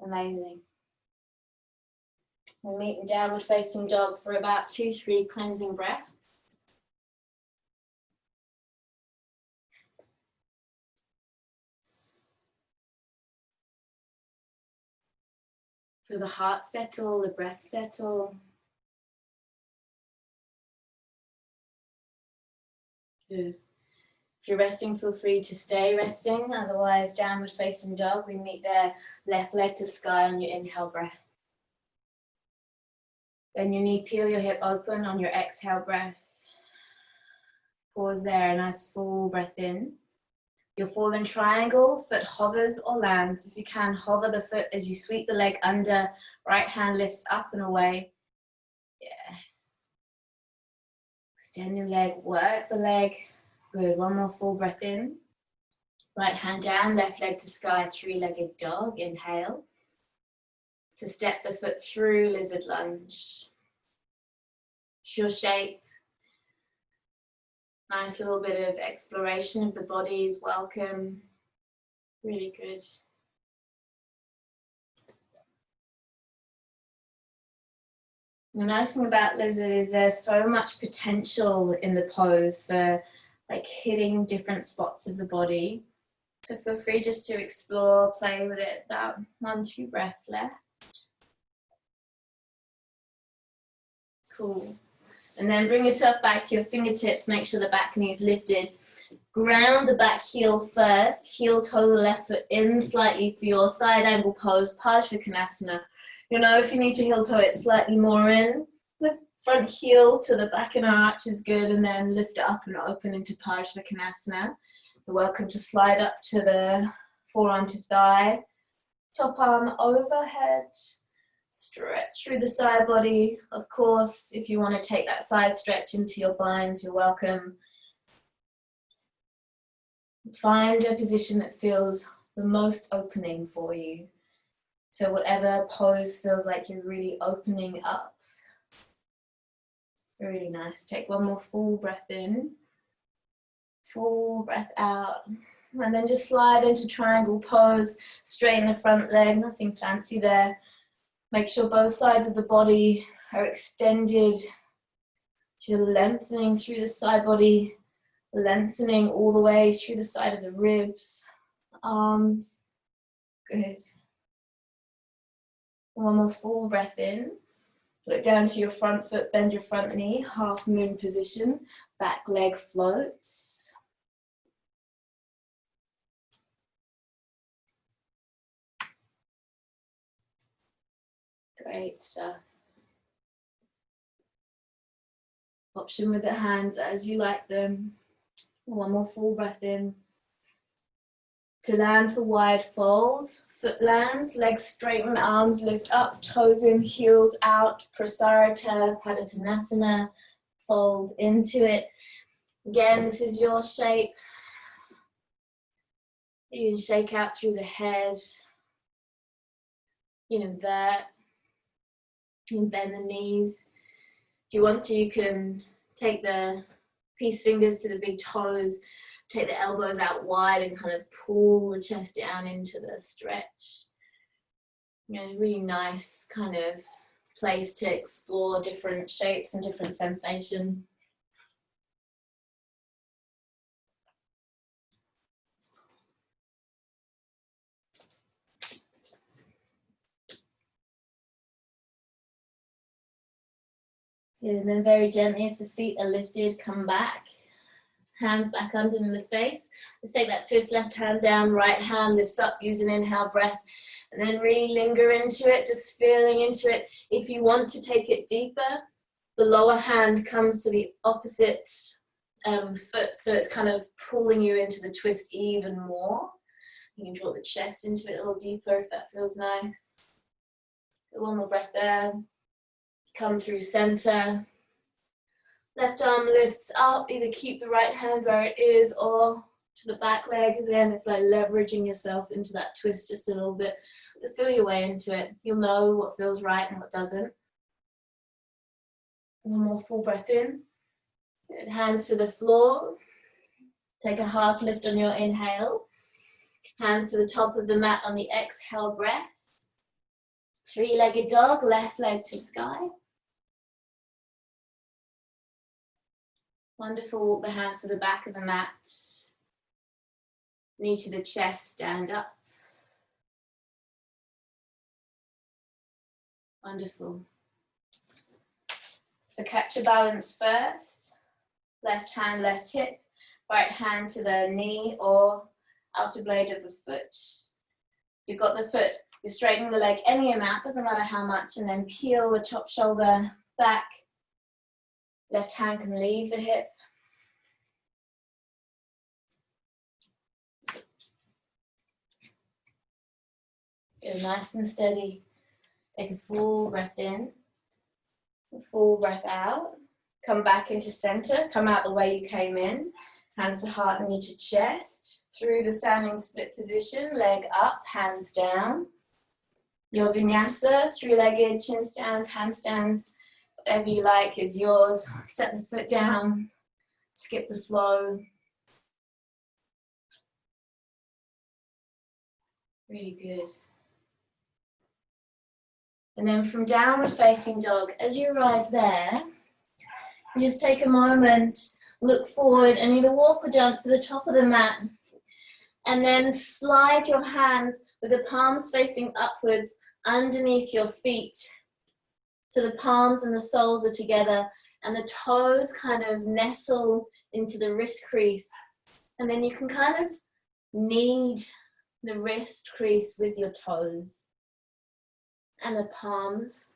Amazing. We'll meet in downward facing dog for about 2-3 cleansing breaths. Feel the heart settle, the breath settle. Good. If you're resting, feel free to stay resting. Otherwise, downward facing dog, we meet there, left leg to sky on your inhale breath. Bend your knee, peel your hip open on your exhale breath. Pause there, a nice full breath in. You'll fall in triangle, foot hovers or lands. If you can, hover the foot as you sweep the leg under. Right hand lifts up and away. Yes. Extend your leg, work the leg. Good, one more full breath in. Right hand down, left leg to sky, three-legged dog. Inhale. To step the foot through, lizard lunge. It's your shape. Nice little bit of exploration of the body is welcome. Really good. The nice thing about lizard is there's so much potential in the pose for like hitting different spots of the body. So feel free just to explore, play with it. About 1-2 breaths left. Cool. And then bring yourself back to your fingertips. Make sure the back knee is lifted. Ground the back heel first. Heel toe the left foot in slightly for your side angle pose, Astavakrasana. You know, if you need to heel toe it slightly more in, the front heel to the back and arch is good, and then lift it up and open into Astavakrasana. You're welcome to slide up to the forearm to thigh, top arm overhead. Stretch through the side body. Of course, if you want to take that side stretch into your binds, you're welcome. Find a position that feels the most opening for you. So whatever pose feels like you're really opening up. Really nice. Take one more full breath in. Full breath out. And then just slide into triangle pose. Straighten the front leg, nothing fancy there. Make sure both sides of the body are extended. So you're lengthening through the side body, lengthening all the way through the side of the ribs, arms. Good. One more full breath in. Look down to your front foot, bend your front knee, half moon position, back leg floats. Great stuff. Option with the hands as you like them. One more full breath in. To land for wide folds, foot lands, legs straighten, arms lift up, toes in, heels out, Prasarita, Padottanasana, fold into it. Again, this is your shape. You can shake out through the head. You can invert. You can bend the knees. If you want to, you can take the peace fingers to the big toes, take the elbows out wide and kind of pull the chest down into the stretch. You know, really nice kind of place to explore different shapes and different sensation. Good, and then very gently, if the feet are lifted, come back. Hands back under the face. Let's take that twist, left hand down, right hand lifts up, use an inhale breath, and then really linger into it, just feeling into it. If you want to take it deeper, the lower hand comes to the opposite foot, so it's kind of pulling you into the twist even more. You can draw the chest into it a little deeper if that feels nice. One more breath there. Come through center. Left arm lifts up, either keep the right hand where it is or to the back leg. Again, it's like leveraging yourself into that twist just a little bit. But feel your way into it. You'll know what feels right and what doesn't. One more full breath in. Good. Hands to the floor. Take a half lift on your inhale. Hands to the top of the mat on the exhale breath. Three-legged dog, left leg to sky. Wonderful, walk the hands to the back of the mat. Knee to the chest, stand up. Wonderful. So catch your balance first. Left hand, left hip. Right hand to the knee or outer blade of the foot. You've got the foot, you're straightening the leg any amount, doesn't matter how much, and then peel the top shoulder back. Left hand can leave the hip. Go nice and steady. Take a full breath in, a full breath out. Come back into center, come out the way you came in. Hands to heart, knee to chest. Through the standing split position, leg up, hands down. Your vinyasa, three-legged chin stands, handstands, whatever you like is yours. Set the foot down, skip the flow. Really good. And then from downward facing dog, as you arrive there, you just take a moment, look forward and either walk or jump to the top of the mat. And then slide your hands with the palms facing upwards underneath your feet. So the palms and the soles are together and the toes kind of nestle into the wrist crease. And then you can kind of knead the wrist crease with your toes and the palms.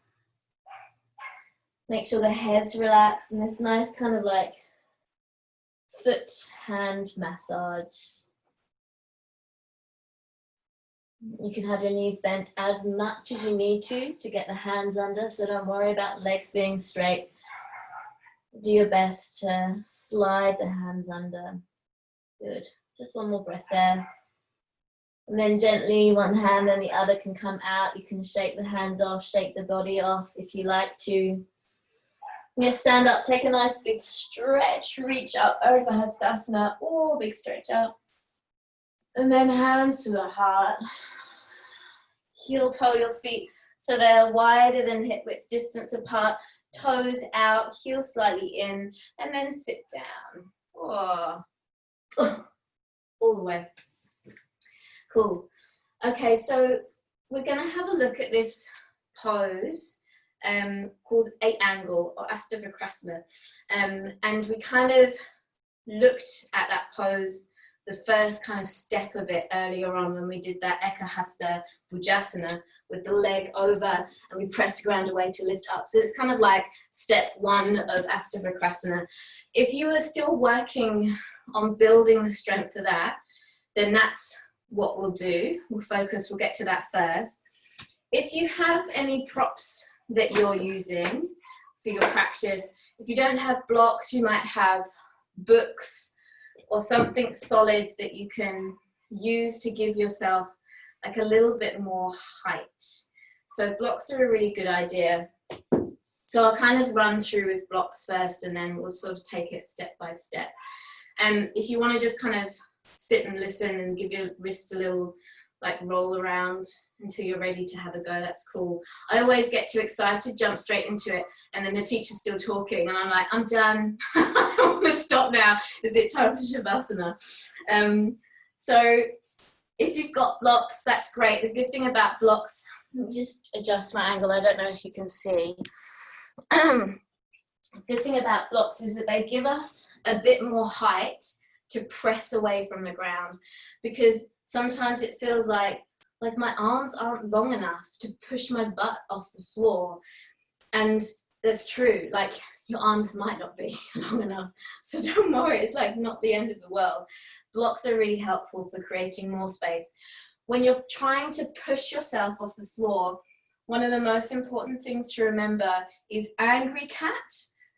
Make sure the head's relaxed and this nice kind of like foot hand massage. You can have your knees bent as much as you need to get the hands under, so don't worry about legs being straight. Do your best to slide the hands under. Good. Just one more breath there. And then gently, one hand and the other can come out. You can shake the hands off, shake the body off if you like to. You're gonna stand up, take a nice big stretch, reach up over Hastasana, or big stretch up. And then hands to the heart. Heel toe your feet so they're wider than hip width distance apart. Toes out, heels slightly in, and then sit down. Oh. All the way. Cool. Okay, so we're going to have a look at this pose called 8-angle or Astavakrasana. And we kind of looked at that pose, the first kind of step of it earlier on when we did that Astavakrasana with the leg over and we press the ground away to lift up. So it's kind of like step 1 of Astavakrasana. If you are still working on building the strength of that, then that's what we'll do. We'll get to that first. If you have any props that you're using for your practice, if you don't have blocks, you might have books or something solid that you can use to give yourself like a little bit more height. So blocks are a really good idea. So I'll kind of run through with blocks first and then we'll sort of take it step by step. If you want to just kind of sit and listen and give your wrists a little like roll around until you're ready to have a go, that's cool. I always get too excited, jump straight into it, and then the teacher's still talking and I'm like, I'm done. I want to stop now. Is it time for Shavasana? So if you've got blocks, that's great. The good thing about blocks, just adjust my angle, I don't know if you can see. The good thing about blocks is that they give us a bit more height to press away from the ground, because sometimes it feels like my arms aren't long enough to push my butt off the floor. And that's true, like your arms might not be long enough. So don't worry, it's like not the end of the world. Blocks are really helpful for creating more space. When you're trying to push yourself off the floor, one of the most important things to remember is angry cat.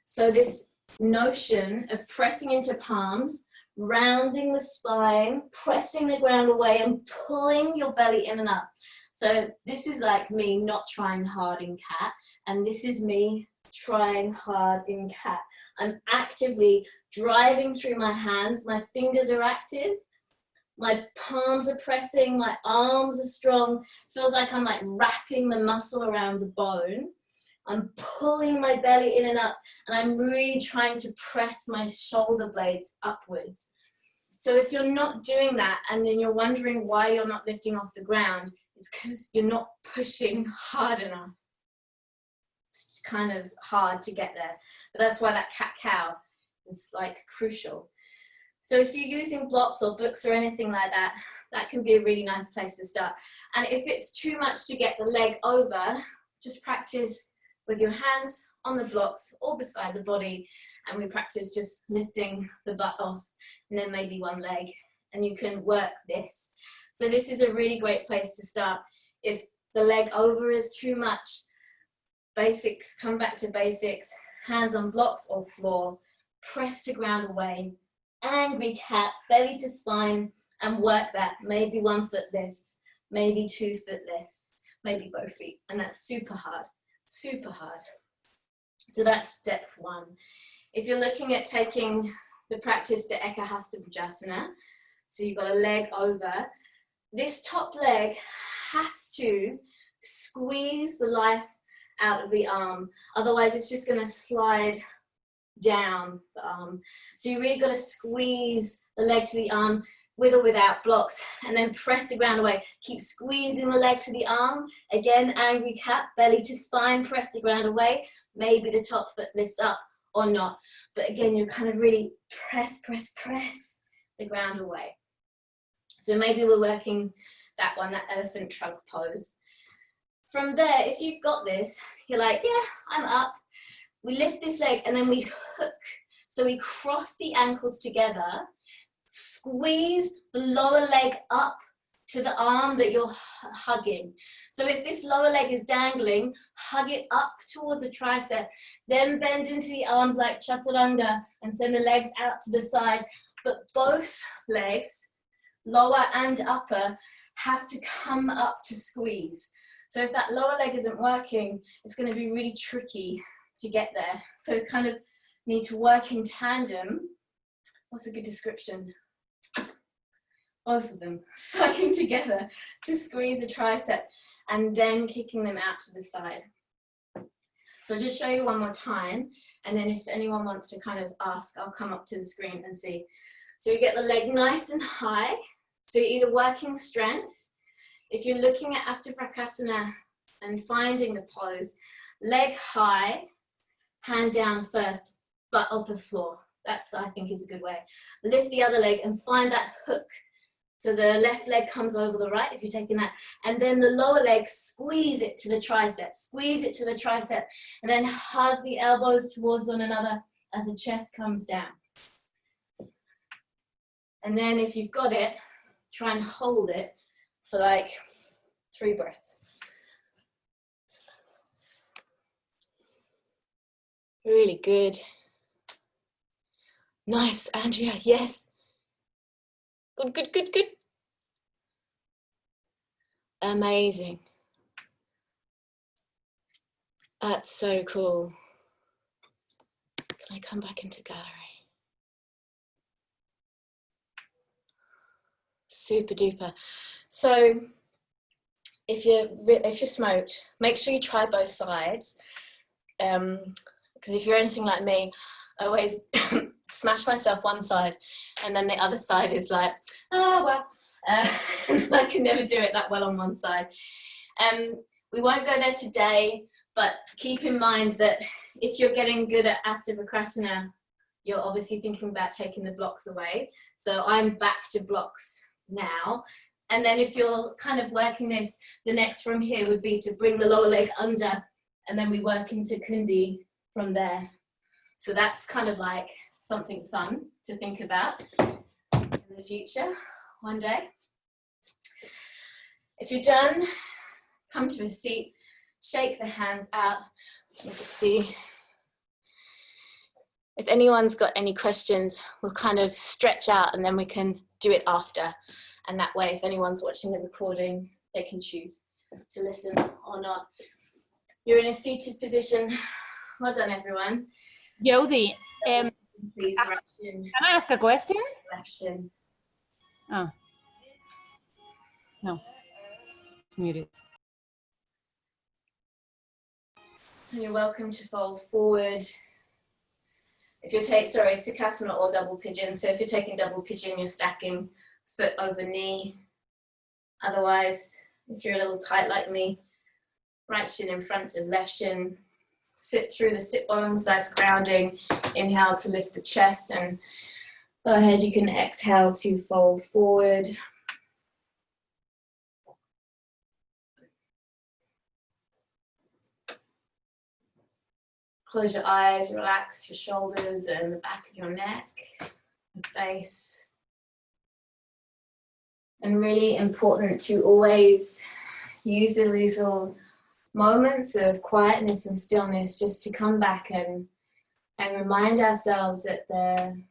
So this notion of pressing into palms, rounding the spine, pressing the ground away and pulling your belly in and up. So this is like me not trying hard in cat, and this is me trying hard in cat. I'm actively driving through my hands, my fingers are active, my palms are pressing, my arms are strong. It feels like I'm like wrapping the muscle around the bone. I'm pulling my belly in and up, and I'm really trying to press my shoulder blades upwards. So if you're not doing that and then you're wondering why you're not lifting off the ground, it's because you're not pushing hard enough. It's kind of hard to get there. But that's why that cat-cow is like crucial. So if you're using blocks or books or anything like that, that can be a really nice place to start. And if it's too much to get the leg over, just practice with your hands on the blocks or beside the body, and we practice just lifting the butt off and then maybe one leg, and you can work this. So this is a really great place to start. If the leg over is too much, basics, come back to basics, hands on blocks or floor, press the ground away, angry cat, belly to spine, and work that. Maybe 1 foot lifts, maybe 2 foot lifts, maybe both feet, and that's super hard. Super hard. So that's step 1. If you're looking at taking the practice to Ekahastabhujasana, so you've got a leg over, this top leg has to squeeze the life out of the arm. Otherwise, it's just going to slide down the arm. So you really got to squeeze the leg to the arm with or without blocks, and then press the ground away. Keep squeezing the leg to the arm. Again, angry cat, belly to spine, press the ground away. Maybe the top foot lifts up or not. But again, you kind of really press the ground away. So maybe we're working that one, that elephant trunk pose. From there, if you've got this, you're like, yeah, I'm up. We lift this leg and then we hook. So we cross the ankles together, squeeze the lower leg up to the arm that you're hugging. So if this lower leg is dangling, hug it up towards the tricep, then bend into the arms like chaturanga and send the legs out to the side. But both legs, lower and upper, have to come up to squeeze. So if that lower leg isn't working, it's going to be really tricky to get there. So kind of need to work in tandem. What's a good description? Both of them sucking together to squeeze a tricep and then kicking them out to the side. So I'll just show you one more time, and then if anyone wants to kind of ask, I'll come up to the screen and see. So you get the leg nice and high. So you're either working strength. If you're looking at Astavakrasana and finding the pose, leg high, hand down first, butt off the floor. That's, I think, is a good way. Lift the other leg and find that hook. So the left leg comes over the right, if you're taking that. And then the lower leg, squeeze it to the tricep. Squeeze it to the tricep. And then hug the elbows towards one another as the chest comes down. And then if you've got it, try and hold it for like 3 breaths. Really good. Nice, Andrea, yes. Good, good, good, good. Amazing. That's so cool. Can I come back into gallery? Super duper. So if you're smoked, make sure you try both sides. Because if you're anything like me, I always smash myself one side and then the other side is like, oh well, I can never do it that well on one side. We won't go there today, but keep in mind that if you're getting good at Astavakrasana, you're obviously thinking about taking the blocks away. So I'm back to blocks now. And then if you're kind of working this, the next from here would be to bring the lower leg under, and then we work into Kundi from there. So that's kind of like something fun to think about in the future, one day. If you're done, come to a seat, shake the hands out. Let me just see. If anyone's got any questions, we'll kind of stretch out and then we can do it after. And that way, if anyone's watching the recording, they can choose to listen or not. You're in a seated position. Well done, everyone. Jody, Please, can I ask a question? Oh. No, it's muted. You're welcome to fold forward. If you're Sukhasana or double pigeon. So if you're taking double pigeon, you're stacking foot over knee. Otherwise, if you're a little tight like me, right shin in front of left shin. Sit through the sit bones, nice grounding. Inhale to lift the chest, and go ahead, you can exhale to fold forward. Close your eyes, relax your shoulders and the back of your neck and face. And really important to always use these little moments of quietness and stillness just to come back and remind ourselves that the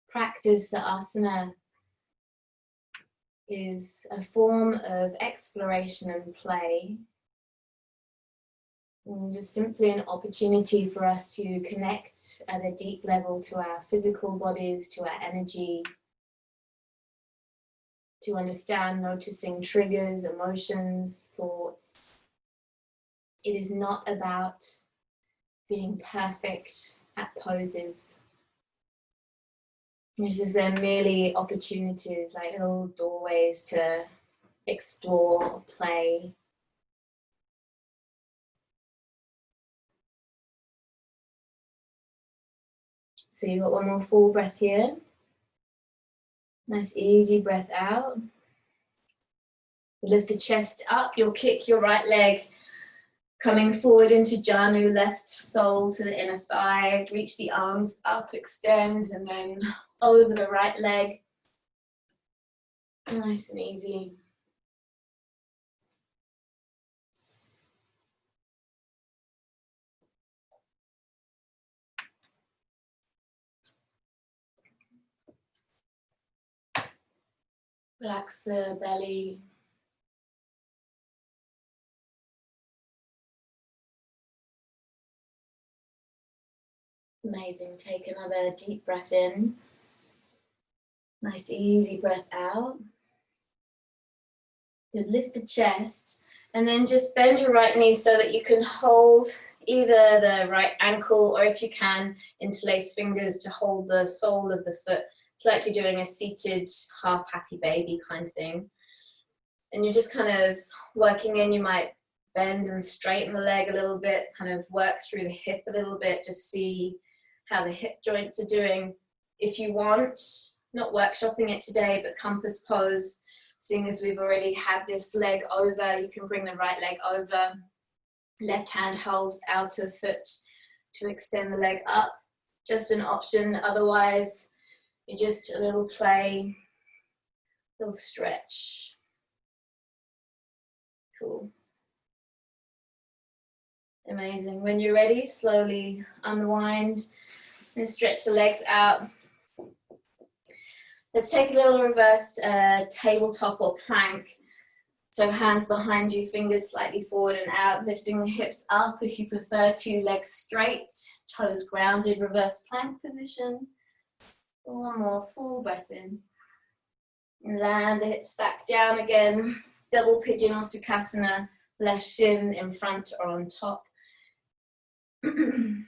practice, the asana, is a form of exploration and play. And just simply an opportunity for us to connect at a deep level to our physical bodies, to our energy, to understand, noticing triggers, emotions, thoughts. It is not about being perfect at poses. They're merely opportunities, like little doorways to explore, play. So you've got one more full breath here. Nice easy breath out. Lift the chest up, you'll kick your right leg coming forward into Janu, left sole to the inner thigh. Reach the arms up, extend, and then over the right leg. Nice and easy. Relax the belly. Amazing. Take another deep breath in. Nice easy breath out. Good. Lift the chest and then just bend your right knee so that you can hold either the right ankle, or if you can, interlace fingers to hold the sole of the foot. It's like you're doing a seated half happy baby kind of thing. And you're just kind of working in, you might bend and straighten the leg a little bit, kind of work through the hip a little bit, just see how the hip joints are doing. If you want, not workshopping it today, but compass pose, seeing as we've already had this leg over, you can bring the right leg over. Left hand holds outer foot to extend the leg up. Just an option, otherwise, you just a little play, little stretch. Cool. Amazing. When you're ready, slowly unwind and stretch the legs out. Let's take a little reversed tabletop or plank. So hands behind you, fingers slightly forward and out, lifting the hips up if you prefer to, legs straight, toes grounded, reverse plank position. One more, full breath in. And land the hips back down again. Double pigeon or Sukhasana, left shin in front or on top. And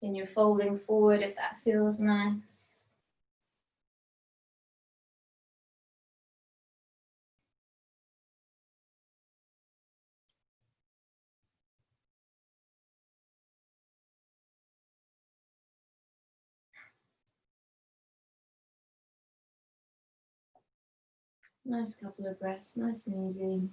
you're folding forward if that feels nice. Nice couple of breaths, nice and easy.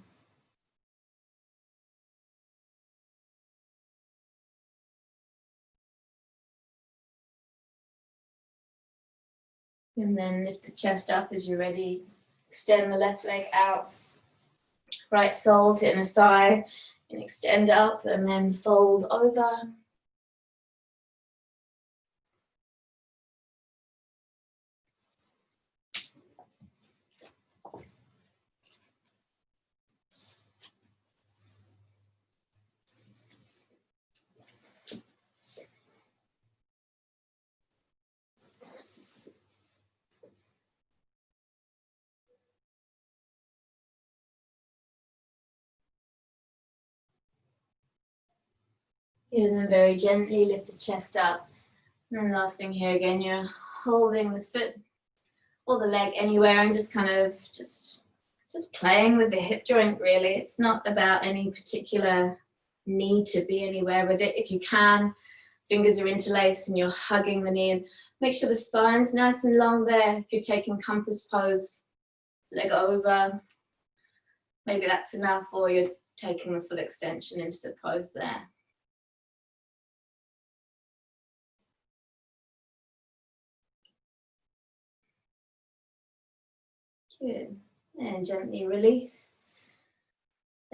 And then lift the chest up as you're ready. Extend the left leg out. Right sole to inner thigh. And extend up and then fold over. And then very gently lift the chest up. And then last thing here again, you're holding the foot or the leg anywhere and just kind of just playing with the hip joint really. It's not about any particular need to be anywhere with it. If you can, fingers are interlaced and you're hugging the knee, and make sure the spine's nice and long there. If you're taking compass pose, leg over, maybe that's enough, or you're taking the full extension into the pose there. Good. And gently release.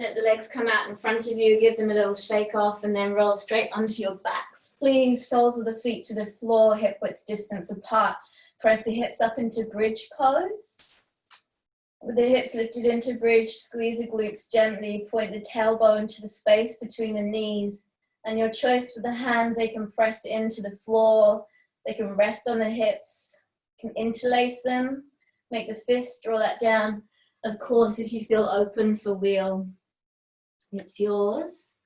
Let the legs come out in front of you, give them a little shake off, and then roll straight onto your backs. Please, soles of the feet to the floor, hip width distance apart. Press the hips up into bridge pose. With the hips lifted into bridge, squeeze the glutes gently, point the tailbone to the space between the knees. And your choice for the hands, they can press into the floor, they can rest on the hips, can interlace them, make the fist, draw that down. Of course, if you feel open for wheel, it's yours.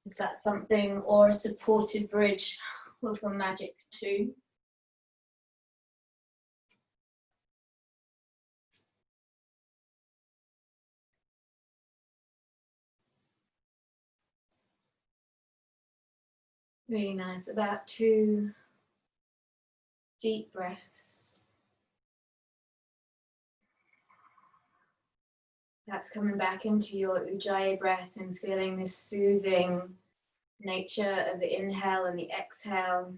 If that's something, or a supported bridge will feel magic too. Really nice. About 2 deep breaths. Perhaps coming back into your Ujjayi breath and feeling this soothing nature of the inhale and the exhale.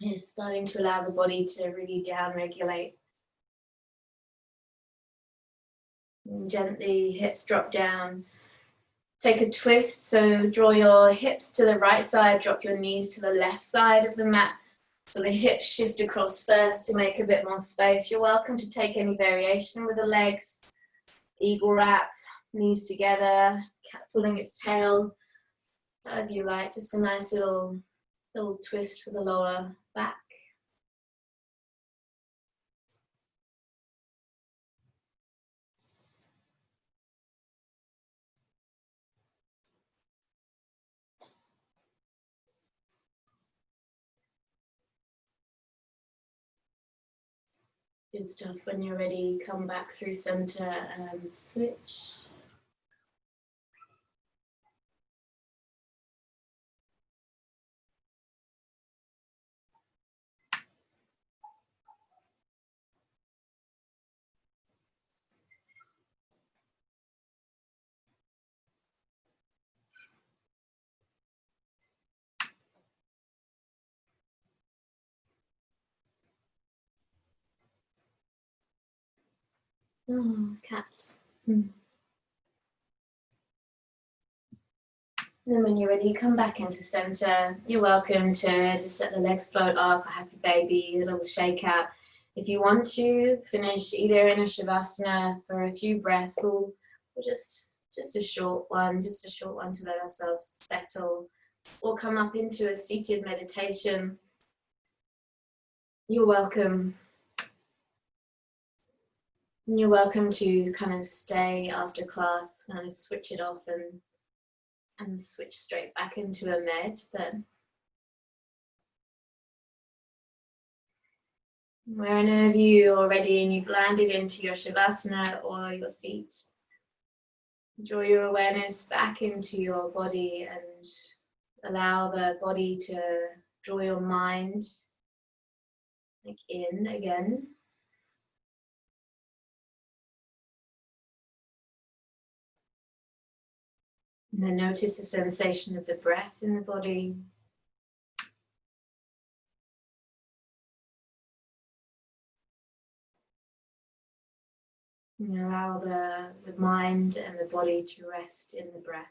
Just starting to allow the body to really down-regulate. Gently, hips drop down. Take a twist, so draw your hips to the right side, drop your knees to the left side of the mat. So the hips shift across first to make a bit more space. You're welcome to take any variation with the legs. Eagle wrap, Knees together, cat pulling its tail, however you like, just a nice little twist for the lower back. Good stuff. When you're ready, come back through center and switch. Oh, cat. Then when you're ready, come back into center. You're welcome to just let the legs float up, a happy baby, a little shake out. If you want to finish either in a shavasana for a few breaths, or just a short one to let ourselves settle, or come up into a seated meditation, you're welcome. You're welcome to kind of stay after class, kind of switch it off and switch straight back into a med. But wherever you are ready and you've landed into your shavasana or your seat, draw your awareness back into your body and allow the body to draw your mind in again. And then notice the sensation of the breath in the body. And allow the mind and the body to rest in the breath.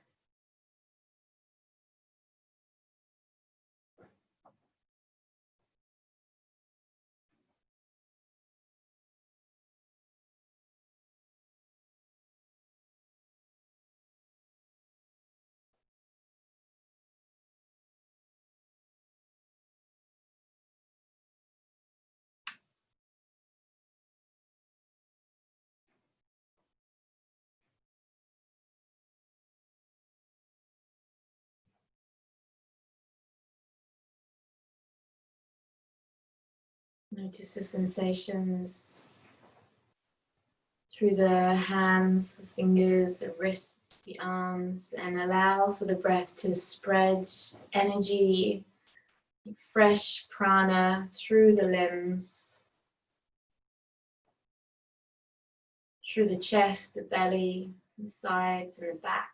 Notice the sensations through the hands, the fingers, the wrists, the arms, and allow for the breath to spread energy, fresh prana through the limbs, through the chest, the belly, the sides, and the back.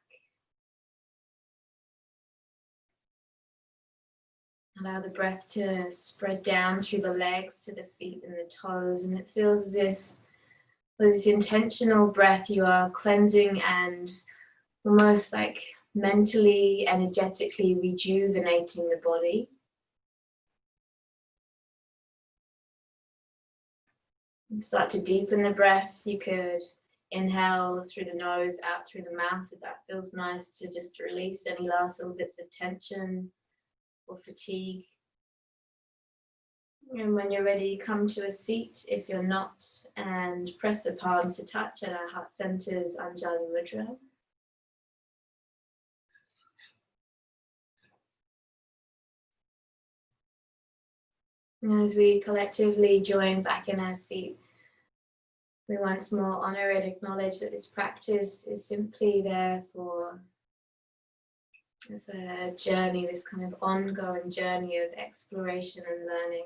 Allow the breath to spread down through the legs to the feet and the toes, and it feels as if with this intentional breath you are cleansing and almost like mentally, energetically rejuvenating the body. And start to deepen the breath. You could inhale through the nose, out through the mouth if that feels nice, to just release any last little bits of tension or fatigue. And when you're ready, come to a seat if you're not, and press the palms to touch at our heart centers, Anjali Mudra. And as we collectively join back in our seat, we once more honor and acknowledge that this practice is simply there for as a journey, this kind of ongoing journey of exploration and learning.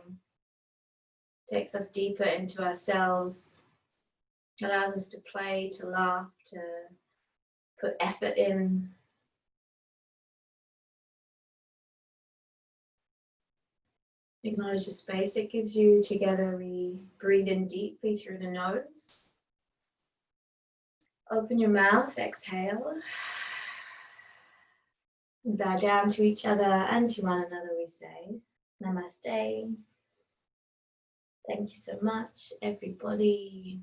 Takes us deeper into ourselves, allows us to play, to laugh, to put effort in. Acknowledge the space it gives you. Together we breathe in deeply through the nose. Open your mouth, exhale. Bow down to each other and to one another we say, Namaste. Thank you so much, everybody.